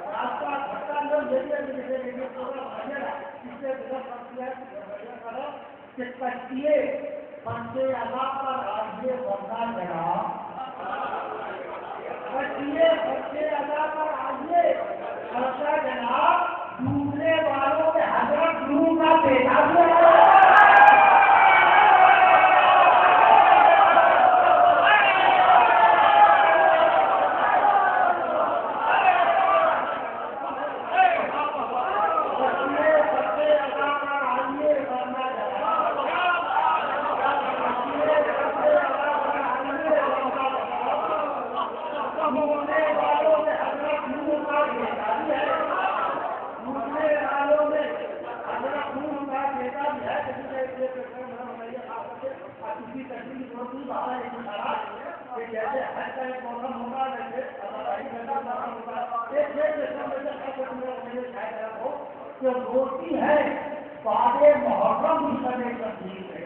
راستہ ڈھکا کہ کشتیے بندے اللہ پر آئیے بندہ جناب کشتیے بندے اللہ پر آئیے بندہ جناب ڈوبنے والوں میں حضرت نوح کا بیٹا بھی ہے روٹی ہے باب محرم بھی ہمیں تکلیف ہے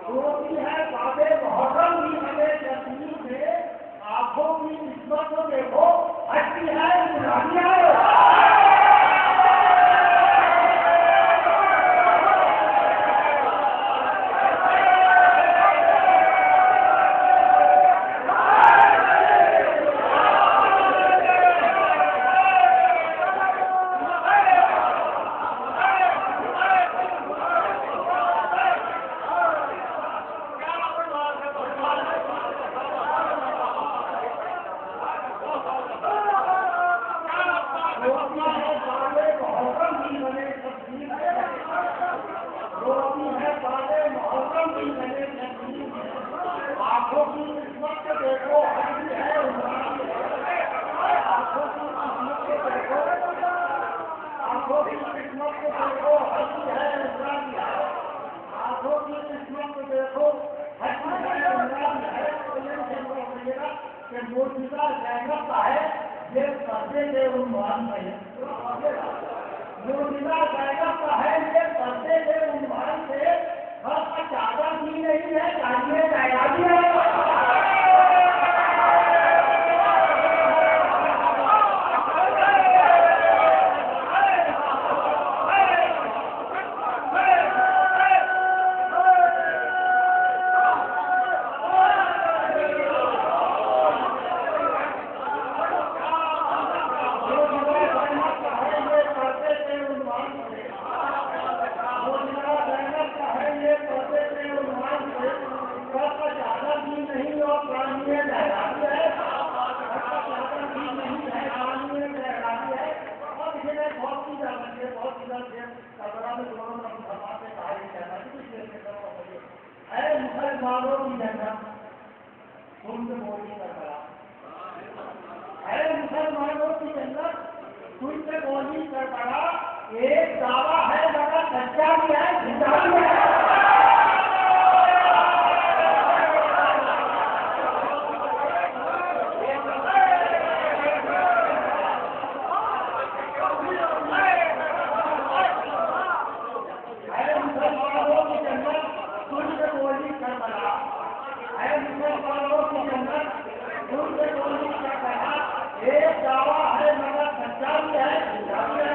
روٹی ہے باب محرم بھی ہمیں تکلیف ہے آنکھوں کی نسبت کو دیکھو ہٹی ہے نورانی ہے اے مسلمانوں کی جنت تم سے بولی کر پڑا، اے مسلمانوں کی جنت تم سے بولی کر پڑا، ایک دعویٰ ہے مگر سچا بھی ہے، جھوٹا بھی ہے۔ ایک دعویٰ ہے مگر سچا بھی ہے، جھوٹا بھی ہے۔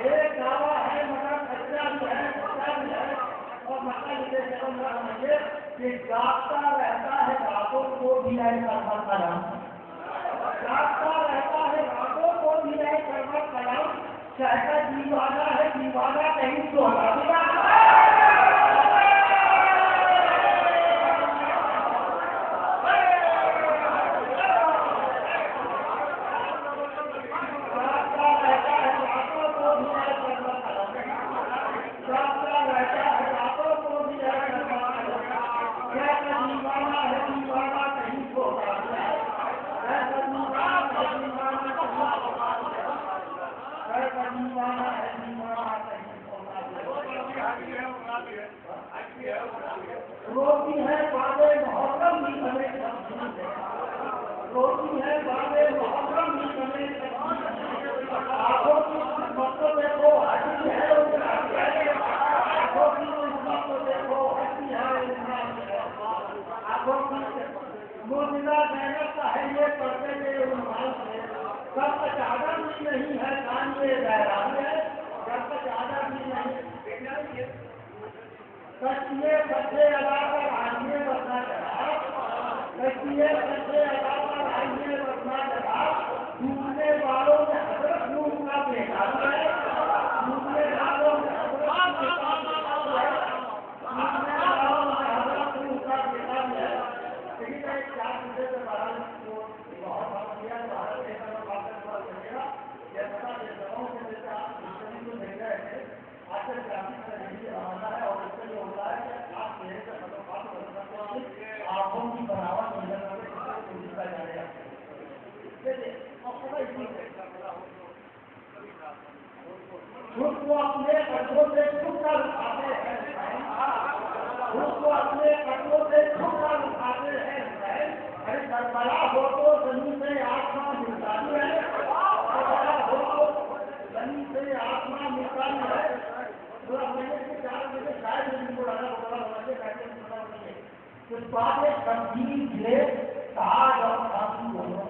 ایک دعویٰ ہے مگر سچا بھی ہے، جھوٹا بھی ہے۔ اور مطلب یہ سمجھے کہ جاگتا رہتا ہے راتوں کو بھی ہے کرمت قلم، جاگتا رہتا ہے راتوں کو بھی ہے کرمت قلم، کہتا دیوانہ ہے دیوانہ کہیں تو ہٹا روتی ہے بابے محرم بھی ہمیں روتی ہے بابے محرم بھی ہمیں آنکھوں کی قسمت کو دیکھو ہنسی ہے آنکھوں کی قسمت کو دیکھو ہنسی ہے آنکھوں کی موجودہ محنت کا ہے یہ پڑھتے گئے عنوان سے سب کا چادر بھی نہیں ہے کان یہ بہران ہے سب کا چادر بھی نہیں کشتیے سچے ادا کر آئیے بسنا چلا کشتیے سچے ادا کر آئیے بسنا چلا ڈوبنے والوں میں حضرت نوح کا بیٹا ہے ڈوبنے والوں میں حضرت نوح کا بیٹا ہے لیکن ایک چار مجھے سے بارہ بہت بات کیا بھارت ایک بات کرے گا یہ پتا دیتا ہوں کہ جیسے آپ مشکل کو دیکھ رہے تھے آج کل گرافی کا ریڈی آنا ہے اور اس سے یہ ہوتا ہے کہ آپ چہرے سے بات کرتے آنکھوں کی بناوٹ مل کا جانے گا خود کو اپنے قدموں سے چھپ کر اٹھاتے ہیں خود کو اپنے قدموں سے چھپ کر اٹھاتے ہیں ارے کربلا ہو تو زمین سے آسمان ملتا ہے کربلا ہو تو زمین سے آسمان ملتا ہے اس بات ایک تبدیل گرے ساج اور خاصی دونوں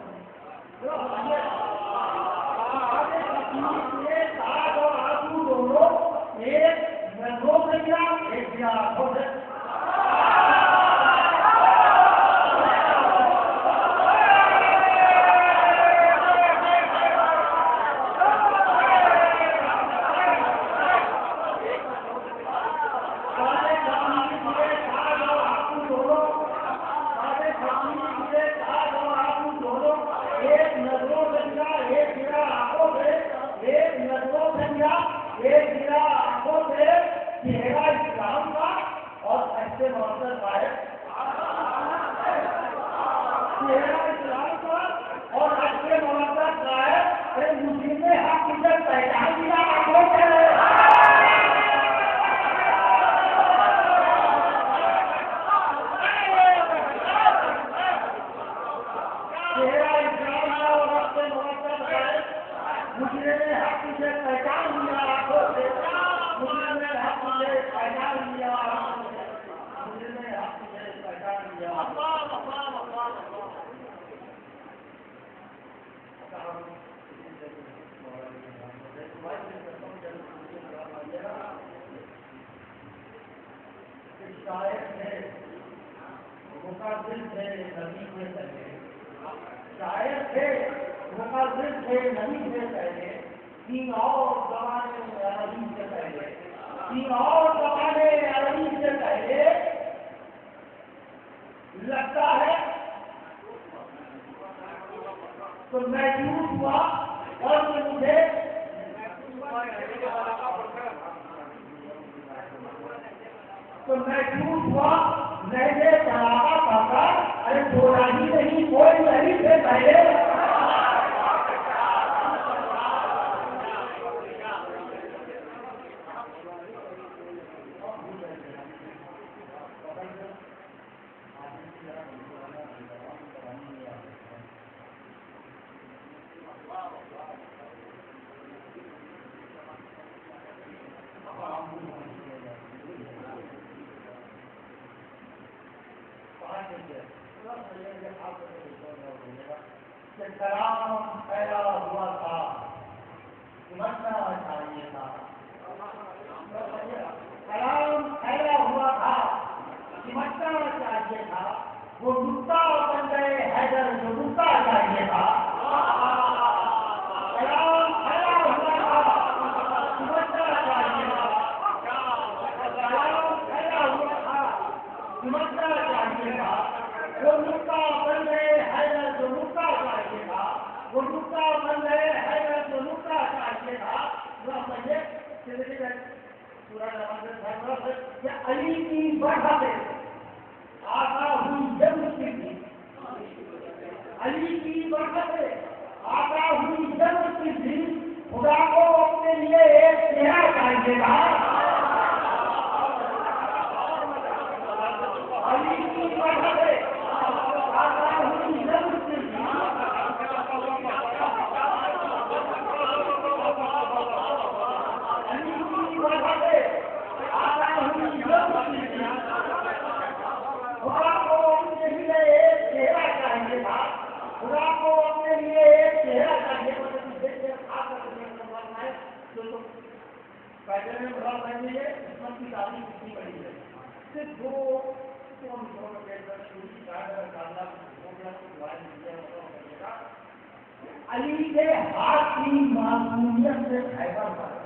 ساج اور آنسو دونوں ایک نظروں سے گرا ایک گرا آنکھوں سے ایک گرا آنکھوں سے چہرہ اسلام کا اور ایسے مقصد ہے چہرہ اسلام کا اور ایسے مقصد کا ہے ارے مسلم نے حق عزت پہچان دیا آنکھوں سے چہرہ اسلام کا اور ایسے مقصد ہے مسلم نے حق عزت پہچان دیا مسلم نے حق سے پہچان لیا مسلم نے حق سے پہچان لیا شاعر تھے مقابل تھے نبی سے پہلے شاعر تھے مقابل تھے نبی سے پہلے تین اور زمانے عربی سے پہلے تین اور زمانے عربی سے پہلے لگتا ہے تو میں جھوٹ ہوا اور مجھے تو محسوس ہوا میرے چلاوا پکڑ ارے بولا ہی نہیں کوئی نہیں سے پہلے کلام پھیلا ہوا تھا سمجھنا چاہیے تھا کلام پھیلا ہوا تھا سمجھنا چاہیے تھا وہ نقطہ بن گئے حیدر جو نقطہ چاہیے تھا کلام پھیلا ہوا تھا سمجھنا چاہیے تھا کلام پھیلا ہوا تھا سمجھنا چاہیے تھا وہ نقطہ بن گئے حیدر جو نقطہ چاہیے تھا وہ نقطہ بن گئے حیدر جو نقطہ چاہیے تھا علی کی برکت آقا ہوئی جنگ کی تھی علی کی برکت آقا ہوئی جنگ کی تھی خدا کو اپنے لیے ایک چہرہ چاہیے تھا علی کی برکت آقا ہوئی جنگ کی تھی خدا کو اپنے لیے ایک چہرہ چاہیے پیدل میں بڑا پہنچے قسمت کی تعلیم کتنی بڑی ہے صرف دو علی کے ہاتھ کی معصومیت سے خیبر پر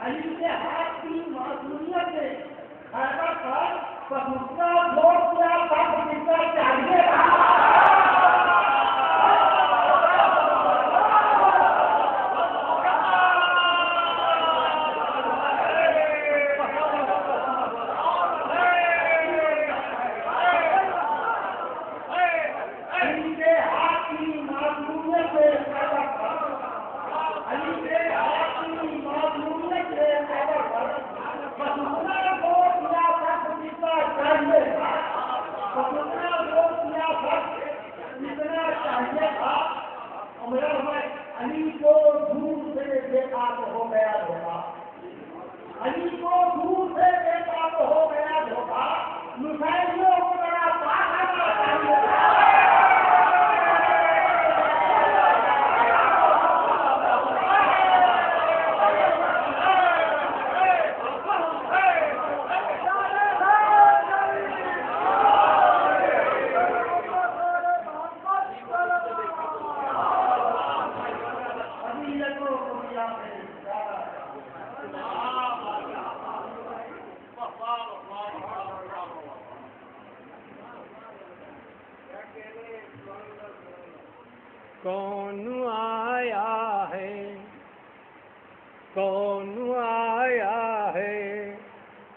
علی کے ہاتھ کی معصومیت سے خیبر پر دوسرا دوست کیا کتنا چاہیے علی کو دور سے دیکھا تو ہو گیا دھوکا علی کو دور سے دیکھا تو ہو گیا دھوکا مسائلوں کو بڑا کون آیا ہے کون آیا ہے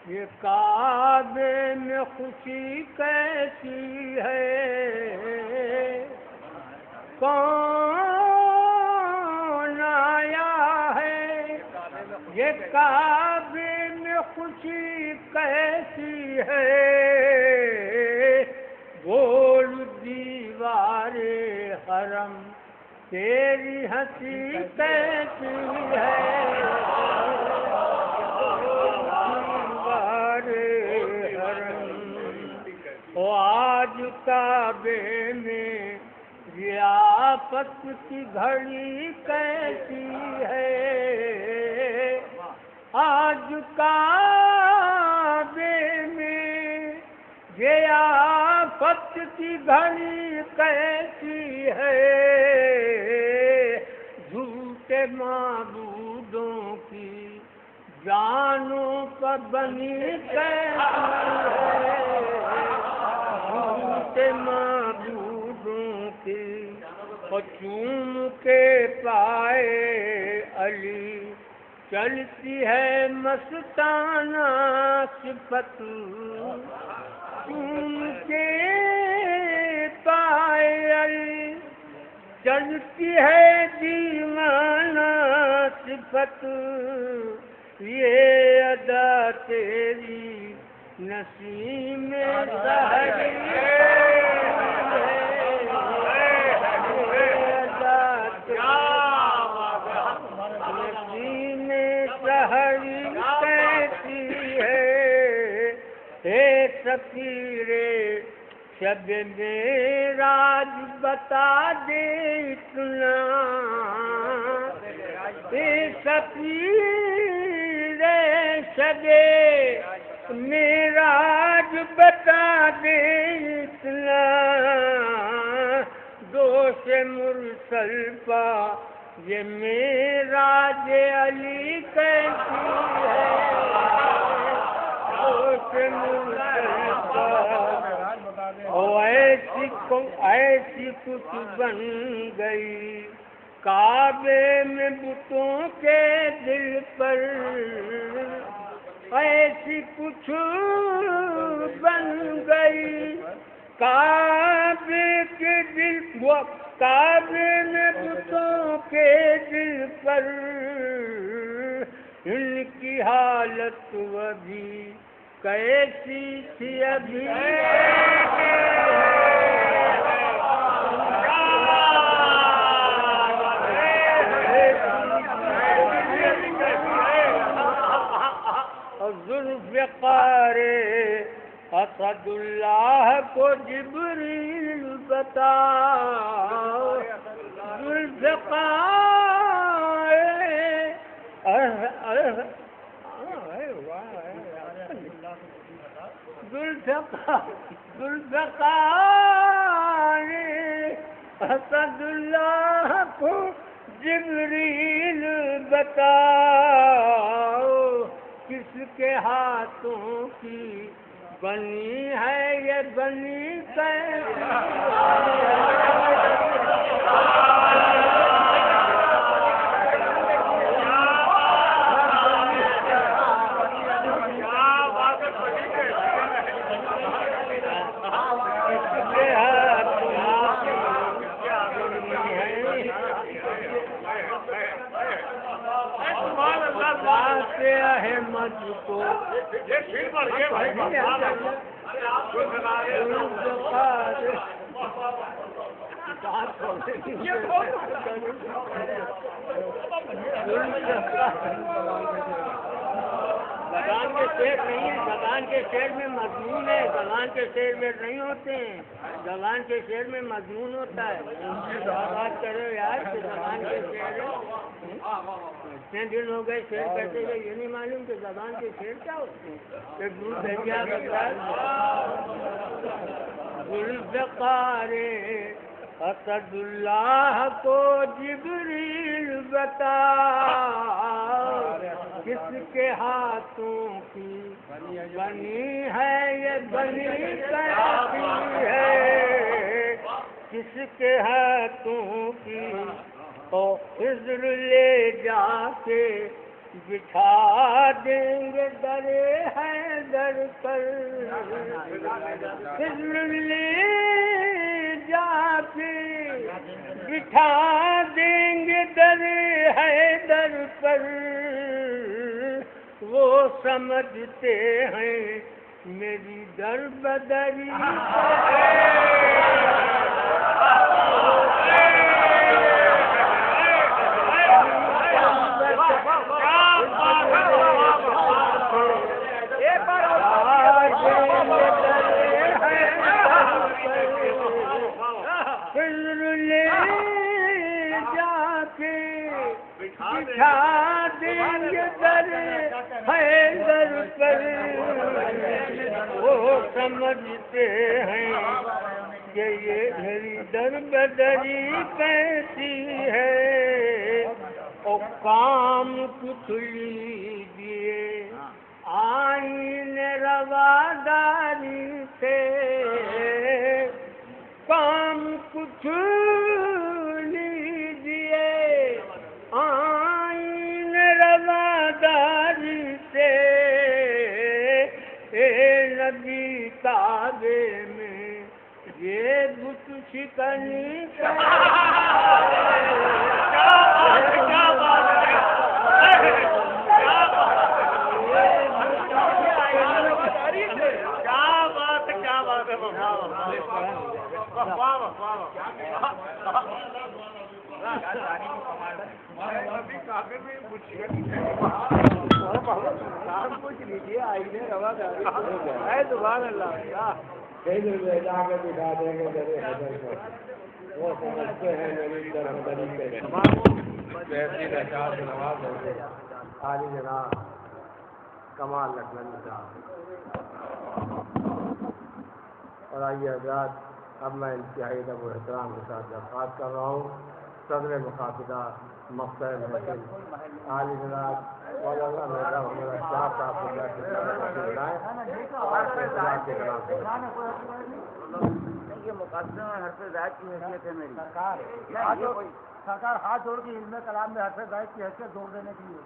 یہ کعبے میں خوشی کیسی ہے کون آیا ہے یہ کعبے میں خوشی کیسی ہے بول دیوار حرم تیری ہنسی کیسی ہے دیوار حرم او آج کعبے میں ضیافت کی گھڑی کیسی ہے آج کعبے میں ضیافت کی گھڑی کیسی ہے جھوٹے معبودوں کی جانوں پر بنی کیسی ہے جھوٹے معبودوں کی اور چوم کے پائے علی چلتی ہے مستانہ صفت چوم کے پائل، چلتی ہے دیوانہ صفت یہ ادا تیری نسیم سحری سفیرے شب معراج بتا دے اتنا، اے سفیرے شب معراج بتا دے اتنا، دوش مرسل پا یہ معراج علی کیسی ہے، ایسی کچھ بن گئی کعبے میں بتوں کے دل پر، ایسی کچھ بن گئی کعبے کے دل، کعبے میں بتوں کے دل پر، ان کی حالت وہ بھی کیسی تھی ابھی ذوالفقار اسد اللہ کو جبریل بتا، ذوالفقار اسد اللہ کو جبریل بتاؤ، کس کے ہاتھوں کی بنی ہے یہ بنی احمد کو زبان کے شعر نہیں ہے، زبان کے شعر میں مضمون ہے، زبان کے شعر میں نہیں ہوتے ہیں، زبان کے شعر میں مضمون ہوتا ہے۔ بات کرو یار کہ زبان کے شعر اتنے دن ہو گئے شعر کہتے ہوئے یہ نہیں معلوم کہ زبان کے شعر کیا ہوتے ہیں۔ ذوالفقار اسد اللہ کو جبریل بتا، کس کے ہاتھوں کی بنی ہے یہ بنی کیسی ہے، کس کے ہاتھوں کی خضر لے جا کے بٹھا دیں گے در حیدر پر، خضر لے جا کے بٹھا دیں گے در حیدر پر، وہ سمجھتے ہیں میری در بدری بٹھا دیں گے در حیدر پر، وہ سمجھتے ہیں کہ یہ میری در بدری کیسی ہے، اور کام کچھ لیجیے آئین رواداری سے، کام کچھ لیجیے آئین رواداری مداری سے نبی تابے میں یہ بت شکن میں جا کے دکھا دیں گے میرے حضر کو، وہ سمجھتے ہیں میری طرف طریقے کیسی رشاد نواز ہوگی عالی جناب کمال لکھنوی صاحب۔ اور آئیے حضرات، اب میں انتہائی ادب و احترام کے ساتھ درخواست کر رہا ہوں صدر مقاصدہ مقصد محفل عالی جناب مولانا مرزا محمد اشرف صاحب کو بلائیں اور خطاب کے کلام سے یہ مقدمے میں حرف زائد کی حیثیت ہے میری سرکار ہاتھ جوڑ کے علم کلام میں حرف زائد کی حیثیت زور دینے کے لیے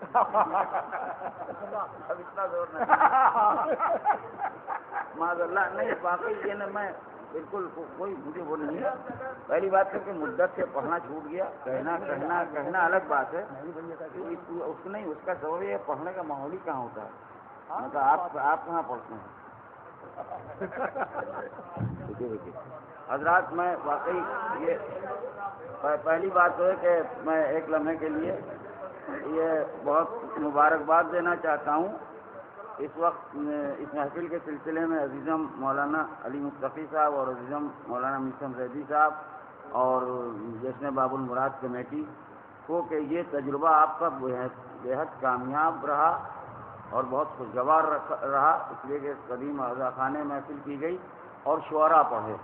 اب اتنا زور نہیں معاذ اللہ نہیں، باقی یہ نہ میں بالکل کوئی مجھے وہ نہیں ہے۔ پہلی بات ہے کہ مدت سے پڑھنا چھوٹ گیا، کہنا الگ بات ہے، اس نہیں، اس کا سبب یہ پڑھنے کا ماحول ہی کہاں ہوتا ہے، مطلب آپ کہاں پڑھتے ہیں۔ حضرات میں واقعی یہ پہلی بات تو ہے کہ میں ایک لمحے کے لیے یہ بہت مبارکباد دینا چاہتا ہوں۔ اس وقت اس محفل کے سلسلے میں عزیزم مولانا علی مصطفی صاحب اور عزیزم مولانا میثم زیدی صاحب اور جشن باب المراد کمیٹی کو کہ یہ تجربہ آپ کا بےحد کامیاب رہا اور بہت خوشگوار رہا، اس لیے کہ قدیم اعضاء خانے محفل کی گئی اور شعراء پڑھے،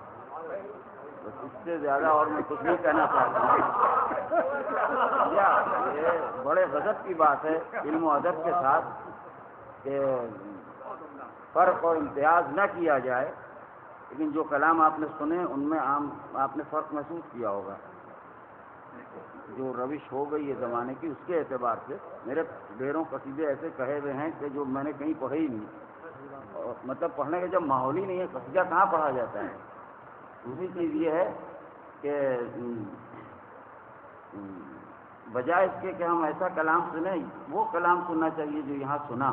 بس اس سے زیادہ اور میں کچھ نہیں کہنا چاہتا ہوں۔ یہ بڑے غضب کی بات ہے علم و ادب کے ساتھ کہ فرق اور امتیاز نہ کیا جائے، لیکن جو کلام آپ نے سنے ان میں آپ نے فرق محسوس کیا ہوگا۔ جو روش ہو گئی ہے زمانے کی، اس کے اعتبار سے میرے ڈھیروں قصیدے ایسے کہے ہوئے ہیں کہ جو میں نے کہیں پڑھے ہی نہیں، مطلب پڑھنے کا جب ماحول ہی نہیں ہے قصیدہ کہاں پڑھا جاتا ہے۔ دوسری چیز یہ ہے کہ بجائے اس کے کہ ہم ایسا کلام سنیں، وہ کلام سننا چاہیے جو یہاں سنا،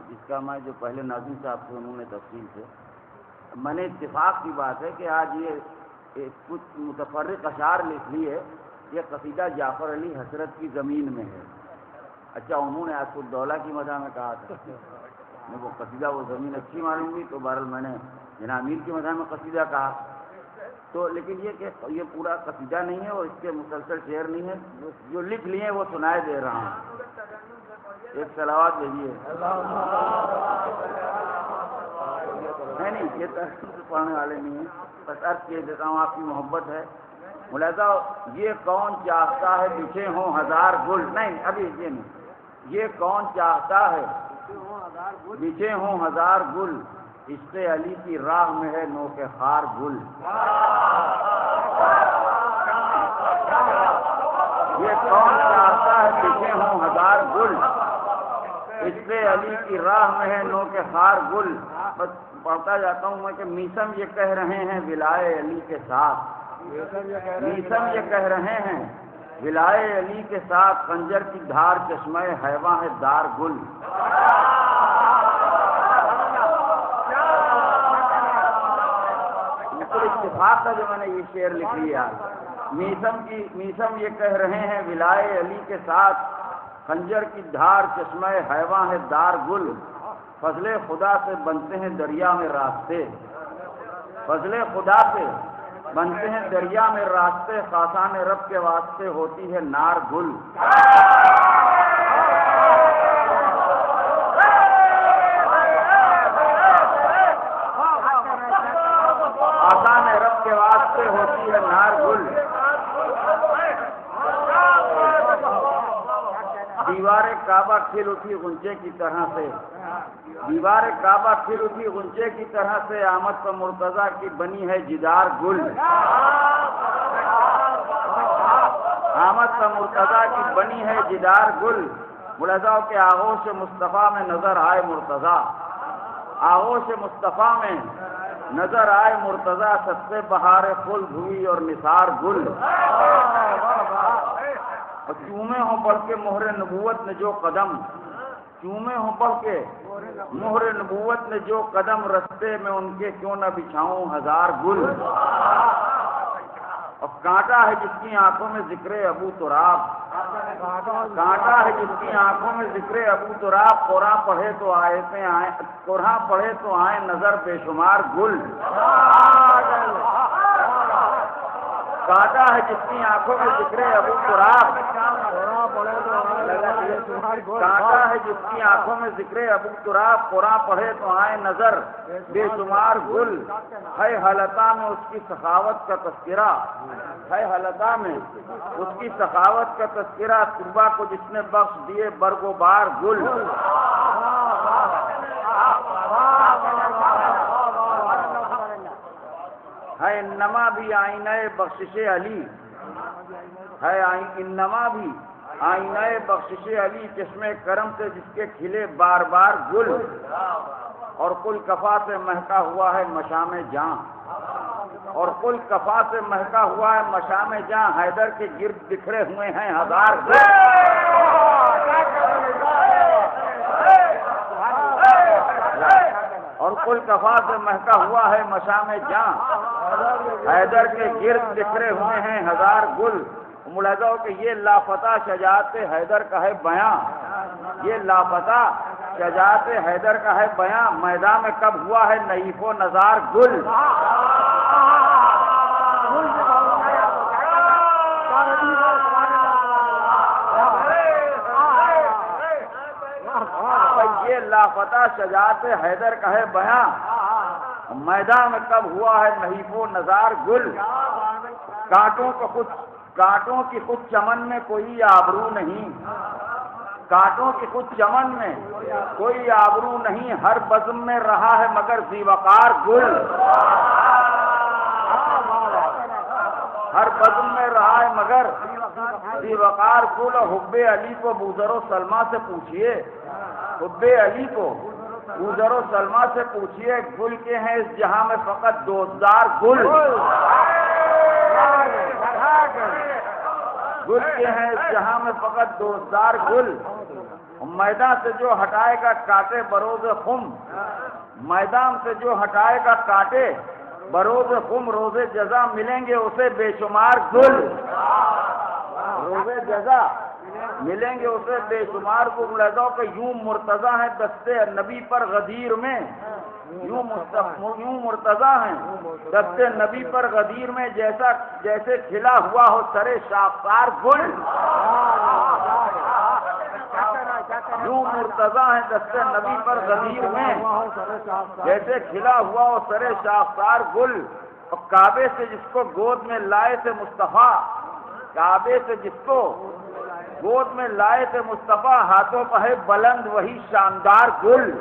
جس کا میں جو پہلے ناظم صاحب تھے انہوں نے تفصیل سے، میں نے اتفاق کی بات ہے کہ آج یہ کچھ متفرق اشعار لکھ لیے، یہ قصیدہ جعفر علی حسرت کی زمین میں ہے۔ اچھا انہوں نے آصف الدولہ کی مدح میں کہا تھا، وہ قصیدہ وہ زمین اچھی معلوم ہوئی تو بہرحال میں نے جناب امیر کی مدح میں قصیدہ کہا، تو لیکن یہ کہ یہ پورا قصیدہ نہیں ہے اور اس کے مسلسل شعر نہیں ہے، جو لکھ لیے وہ سنائے دے رہا ہوں۔ ایک صلوات بھیجیے۔ نہیں یہ تحقیق پڑھنے والے نہیں ہیں، بس عرض کیے دیتا ہوں آپ کی محبت ہے۔ ملاحظہ یہ کون چاہتا ہے بچھے ہوں ہزار گل، نہیں ابھی یہ نہیں، یہ کون چاہتا ہے بچھے ہوں ہزار گل، عشق علی کی راہ میں ہے نوک خار گل۔ یہ کون چاہتا ہے بچھے ہوں ہزار گل، عشق علی کی راہ میں ہے نوک خار گل۔ بس پڑھتا جاتا ہوں میں کہ میثم یہ کہہ رہے ہیں ولائے علی کے ساتھ، میثم یہ کہہ رہے ہیں ولائے علی کے ساتھ، خنجر کی دھار چشمہ حیواں ہے دار گل۔ اتفاق ہے جو میں نے یہ شعر لکھ لیا، میثم یہ کہہ رہے ہیں ولائے علی کے ساتھ، خنجر کی دھار چشمہ حیواں ہے دار گل۔ فضل خدا سے بنتے ہیں دریا میں راستے، فضل خدا سے بنتے ہیں دریا میں راستے، خاصان رب کے واسطے ہوتی ہے نار گل۔ خاصان رب کے واسطے ہوتی ہے نار گل۔ دیوار کعبہ کھل اٹھی غنچے کی طرح سے، دیوار کعبہ کھل اٹھی غنچے کی طرح سے، آمد پر مرتضیٰ کی بنی ہے جدار گل۔ آمد پر مرتضیٰ کی بنی ہے جدار گل، ملاحظہ ہو کہ آغوش مصطفیٰ میں نظر آئے مرتضیٰ، آغوش مصطفیٰ میں نظر آئے مرتضیٰ، سب سے بہار پھول ہوئی اور نثار گل، اور چومے ہوں بڑھ کے مہر نبوت نے جو قدم، چومے ہوں بڑھ کے مہر نبوت نے جو قدم، رستے میں ان کے کیوں نہ بچھاؤں ہزار گل، اور کانٹا ہے جس کی آنکھوں میں ذکر ابو تراب، کانٹا ہے جس کی آنکھوں میں ذکر ابو تراب، قرآن پڑھے تو آیتیں آئیں، قرآن پڑھے تو آئیں نظر بے شمار گل، کانٹا ہے جس کی آنکھوں میں ذکر ابو تراب، کانٹا ہے جس کی آنکھوں میں ذکر ابو تراب، قرآن پڑھے تو آئے نظر بے شمار گل، ہے حلقہ میں اس کی سخاوت کا تذکرہ، ہے حلقہ میں اس کی سخاوت کا تذکرہ، طلبا کو جس نے بخش دیے برگ و بار گل، ہے انما بھی آئینہ بخشش علی، ہے انما بھی آئینہ بخشش علی، چشمے کرم سے جس کے کھلے بار بار گل، اور کل کفا سے مہکا ہوا ہے مشام جاں، اور کل کفا سے مہکا ہوا ہے مشام جاں، حیدر کے گرد بکھرے ہوئے ہیں ہزار گل، اور کل کفا سے مہکا ہوا ہے مشام جاں، حیدر کے گرد بکھرے ہوئے ہیں ہزار گل، ملاحظہ ہو کہ یہ لاپتہ شجاعت حیدر کا ہے بیاں، یہ لاپتہ شجاعت حیدر کا ہے بیاں، میدان میں کب ہوا ہے نحیف و نزار گل، یہ لاپتہ شجاعت حیدر کا ہے بیاں، میدان میں کب ہوا ہے نحیف و نزار گل، کانٹوں کی خود چمن میں کوئی آبرو نہیں، کانٹوں کی خود چمن میں کوئی آبرو نہیں، ہر بزم میں رہا ہے مگر ذی وقار گل، ہر بزم میں رہا ہے مگر ذی وقار گل، اور حب علی کو بوذر و سلمہ سے پوچھئے، حب علی کو بوذر و سلمہ سے پوچھئے، گل کے ہیں اس جہاں میں فقط دوزدار گل، گل کے ہیں اس جہاں میں فقط دوزدار گل، میدان سے جو ہٹائے گا کاٹے بروز خم، میدان سے جو ہٹائے گا کاٹے بروز خم، روز جزا ملیں گے اسے بے شمار گل، روز جزا ملیں گے اسے بے شمار گل، ملاحظہ کہ یوں مرتضیٰ ہیں دستے نبی پر غدیر میں، یوں مرتضیٰ ہیں دستے نبی پر غدیر میں، جیسے کھلا ہوا ہو سرے شاخسار گل، یوں مرتضیٰ ہیں دستے نبی پر غدیر میں، جیسے کھلا ہوا ہو سرے شاخسار گل، اور کعبے سے جس کو گود میں لائے تھے مصطفیٰ، کعبے سے جس کو گود میں لائے تھے مصطفیٰ، ہاتھوں پہ ہے بلند وہی شاندار گل،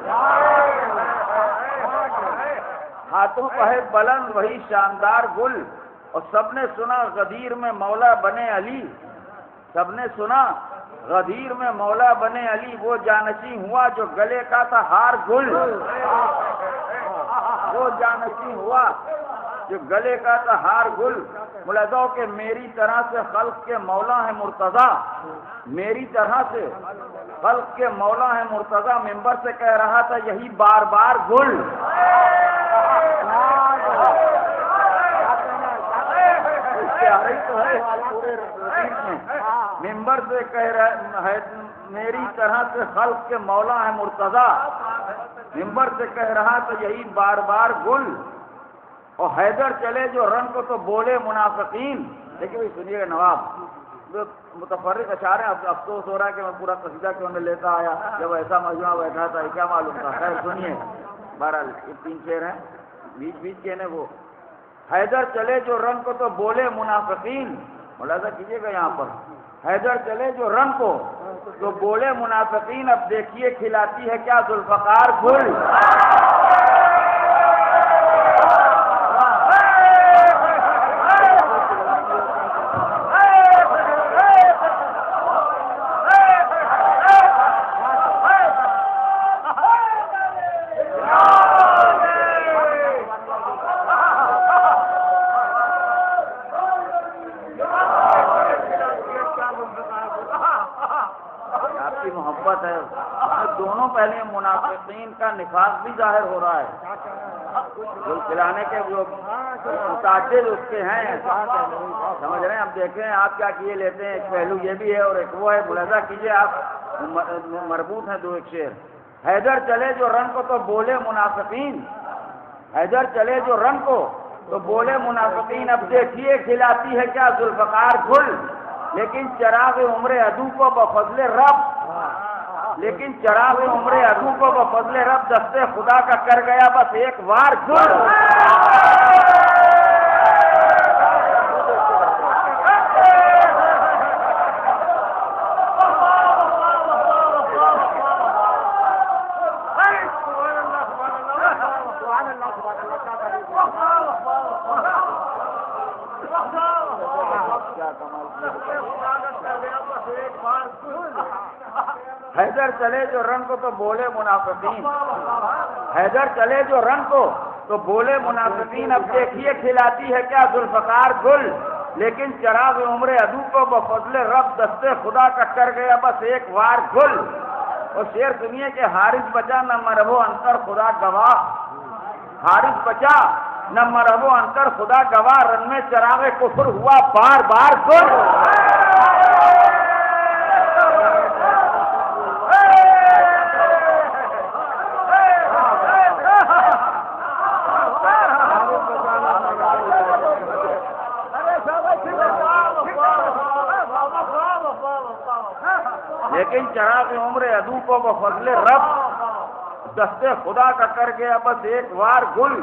ہاتھوں پہ ہے بلند وہی شاندار گل، اور سب نے سنا غدیر میں مولا بنے علی، سب نے سنا غدیر میں مولا بنے علی، وہ جانشین ہوا جو گلے کا تھا ہار گل، وہ جانشین ہوا جو گلے کا تھا ہار گل، ملاحظہ کہ میری طرح سے خلق کے مولا ہے مرتضیٰ، میری طرح سے خلق کے مولا ہے مرتضیٰ، ممبر سے کہہ رہا تھا یہی بار بار گل، ممبر سے کہہ رہا ہے میری طرح سے خلق کے مولا ہے مرتضیٰ، ممبر سے کہہ رہا تھا یہی بار بار گل، اور حیدر چلے جو رن کو تو بولے منافقین، دیکھیے بھائی سنیے گا نواب، متفرق اشعار ہیں، افسوس ہو رہا ہے کہ میں پورا قصیدہ کیوں نہیں لیتا آیا، جب ایسا مجموعہ بیٹھا تھا کیا معلوم تھا، خیر سنیے، بہرحال یہ 3 شعر ہیں بیچ بیچ کے نا، وہ حیدر چلے جو رن کو تو بولے منافقین، ملاحظہ کیجیے گا یہاں پر، حیدر چلے جو رن کو تو بولے منافقین، اب دیکھیے کھلاتی ہے کیا ذوالفقار گل، محبت ہے، دونوں پہلے منافقین کا نفاق بھی ظاہر ہو رہا ہے، گل کھلانے کے جو متعدد اس کے ہیں، سمجھ رہے ہیں؟ اب دیکھیں آپ کیا کیے لیتے ہیں، ایک پہلو یہ بھی ہے اور ایک وہ ہے، ملاحظہ کیجیے آپ، مربوط ہیں دو ایک شعر۔ حیدر چلے جو رن کو تو بولے منافقین، حیدر چلے جو رن کو تو بولے منافقین، اب دیکھیے کھلاتی ہے کیا ذوالفقار گل، لیکن چراغ عمر عدو کو بفضل رب، لیکن چراغ عمر عدو کو بفضل رب دستے خدا کا کر گیا بس ایک وار گل۔ حیدر چلے جو رن کو تو بولے منافقین، حیدر چلے جو رن کو تو بولے منافقین، اب دیکھیے کھلاتی ہے کیا ذوالفقار گل، لیکن چراغ عمر عدو کو بفضل رب دستے خدا کا کر گیا بس ایک وار گل۔ اور شعر سنیے کہ حارث بچا نہ مرہو انتر خدا گواہ، حارث بچا نہ مرہو انتر خدا گواہ، رن میں چراغ کفر ہوا بار بار گل۔ لیکن چراغ عمر عدو کو بفضل رب دستے خدا کا کر گیا بس ایک وار گل،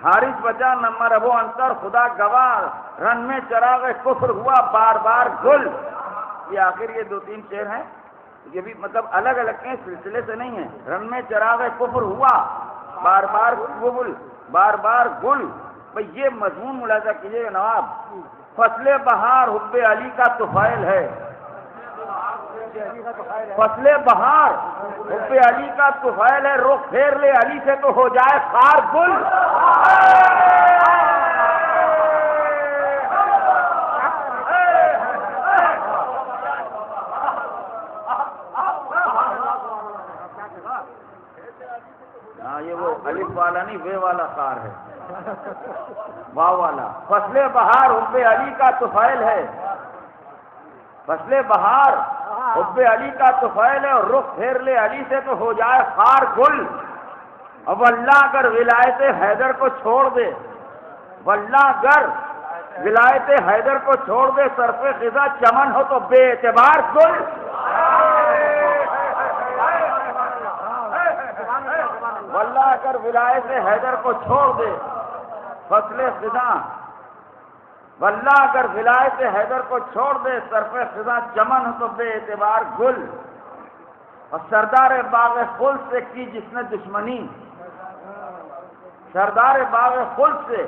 حارث بچا نہ مرہو انتر خدا گواہ، رن میں چراغ کفر ہوا بار بار گل۔ یہ آخر یہ دو تین شعر ہیں، یہ بھی مطلب الگ الگ کے سلسلے سے نہیں ہیں۔ رن میں چراغ کفر ہوا بار بار گل، بار بار گل، بھئی یہ مضمون ملاحظہ کیجیے نواب، فصل بہار حب علی کا طفیل ہے، فصل بہار حب علی کا طفیل ہے، رخ پھیر لے علی سے تو ہو جائے خار گل۔ ہاں یہ وہ الف والا نہیں وے والا خار ہے، واو والا۔ فصل بہار حب علی کا طفیل ہے، فصل بہار حب علی کا طفیل ہے، اور رخ پھیر لے علی سے تو ہو جائے خار گل۔ اب اللہ اگر ولایت حیدر کو چھوڑ دے، واللہ اگر ولایت حیدر کو چھوڑ دے، سرف خزاں چمن ہو تو بے اعتبار گل۔ واللہ اگر ولایت حیدر کو چھوڑ دے، فصل خزاں، واللہ اگر ولایت حیدر کو چھوڑ دے، سرف خزاں چمن ہو تو بے اعتبار گل۔ اور سردار باغ خلد سے کی جس نے دشمنی، سردار باغ خلد سے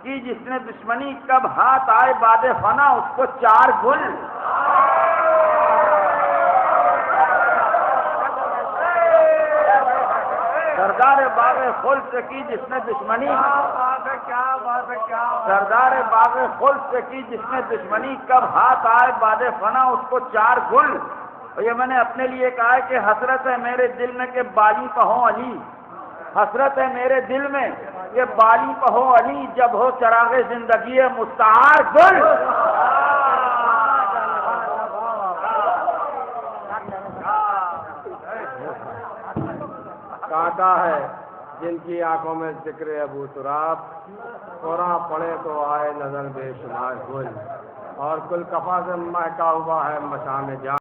کی جس نے دشمنی، کب ہاتھ آئے باد فنا اس کو چار گل۔ سردار باغ خلد سے کی جس نے دشمنی، سردار باغ خلد سے کی جس نے دشمنی، کب ہاتھ آئے باد فنا اس کو چار گل۔ اور یہ میں نے اپنے لیے کہا ہے کہ حسرت ہے میرے دل میں کہ بالی پہو علی، حسرت ہے میرے دل میں کہ بالی پہو علی، جب ہو چراغ زندگی مستعار گل۔ کہتا ہے جن کی آنکھوں میں ذکر ابو تراب، قرآن پڑھے تو آئے نظر بے شمار گل، اور کل کفا سے مہکا ہوا ہے مشام جان۔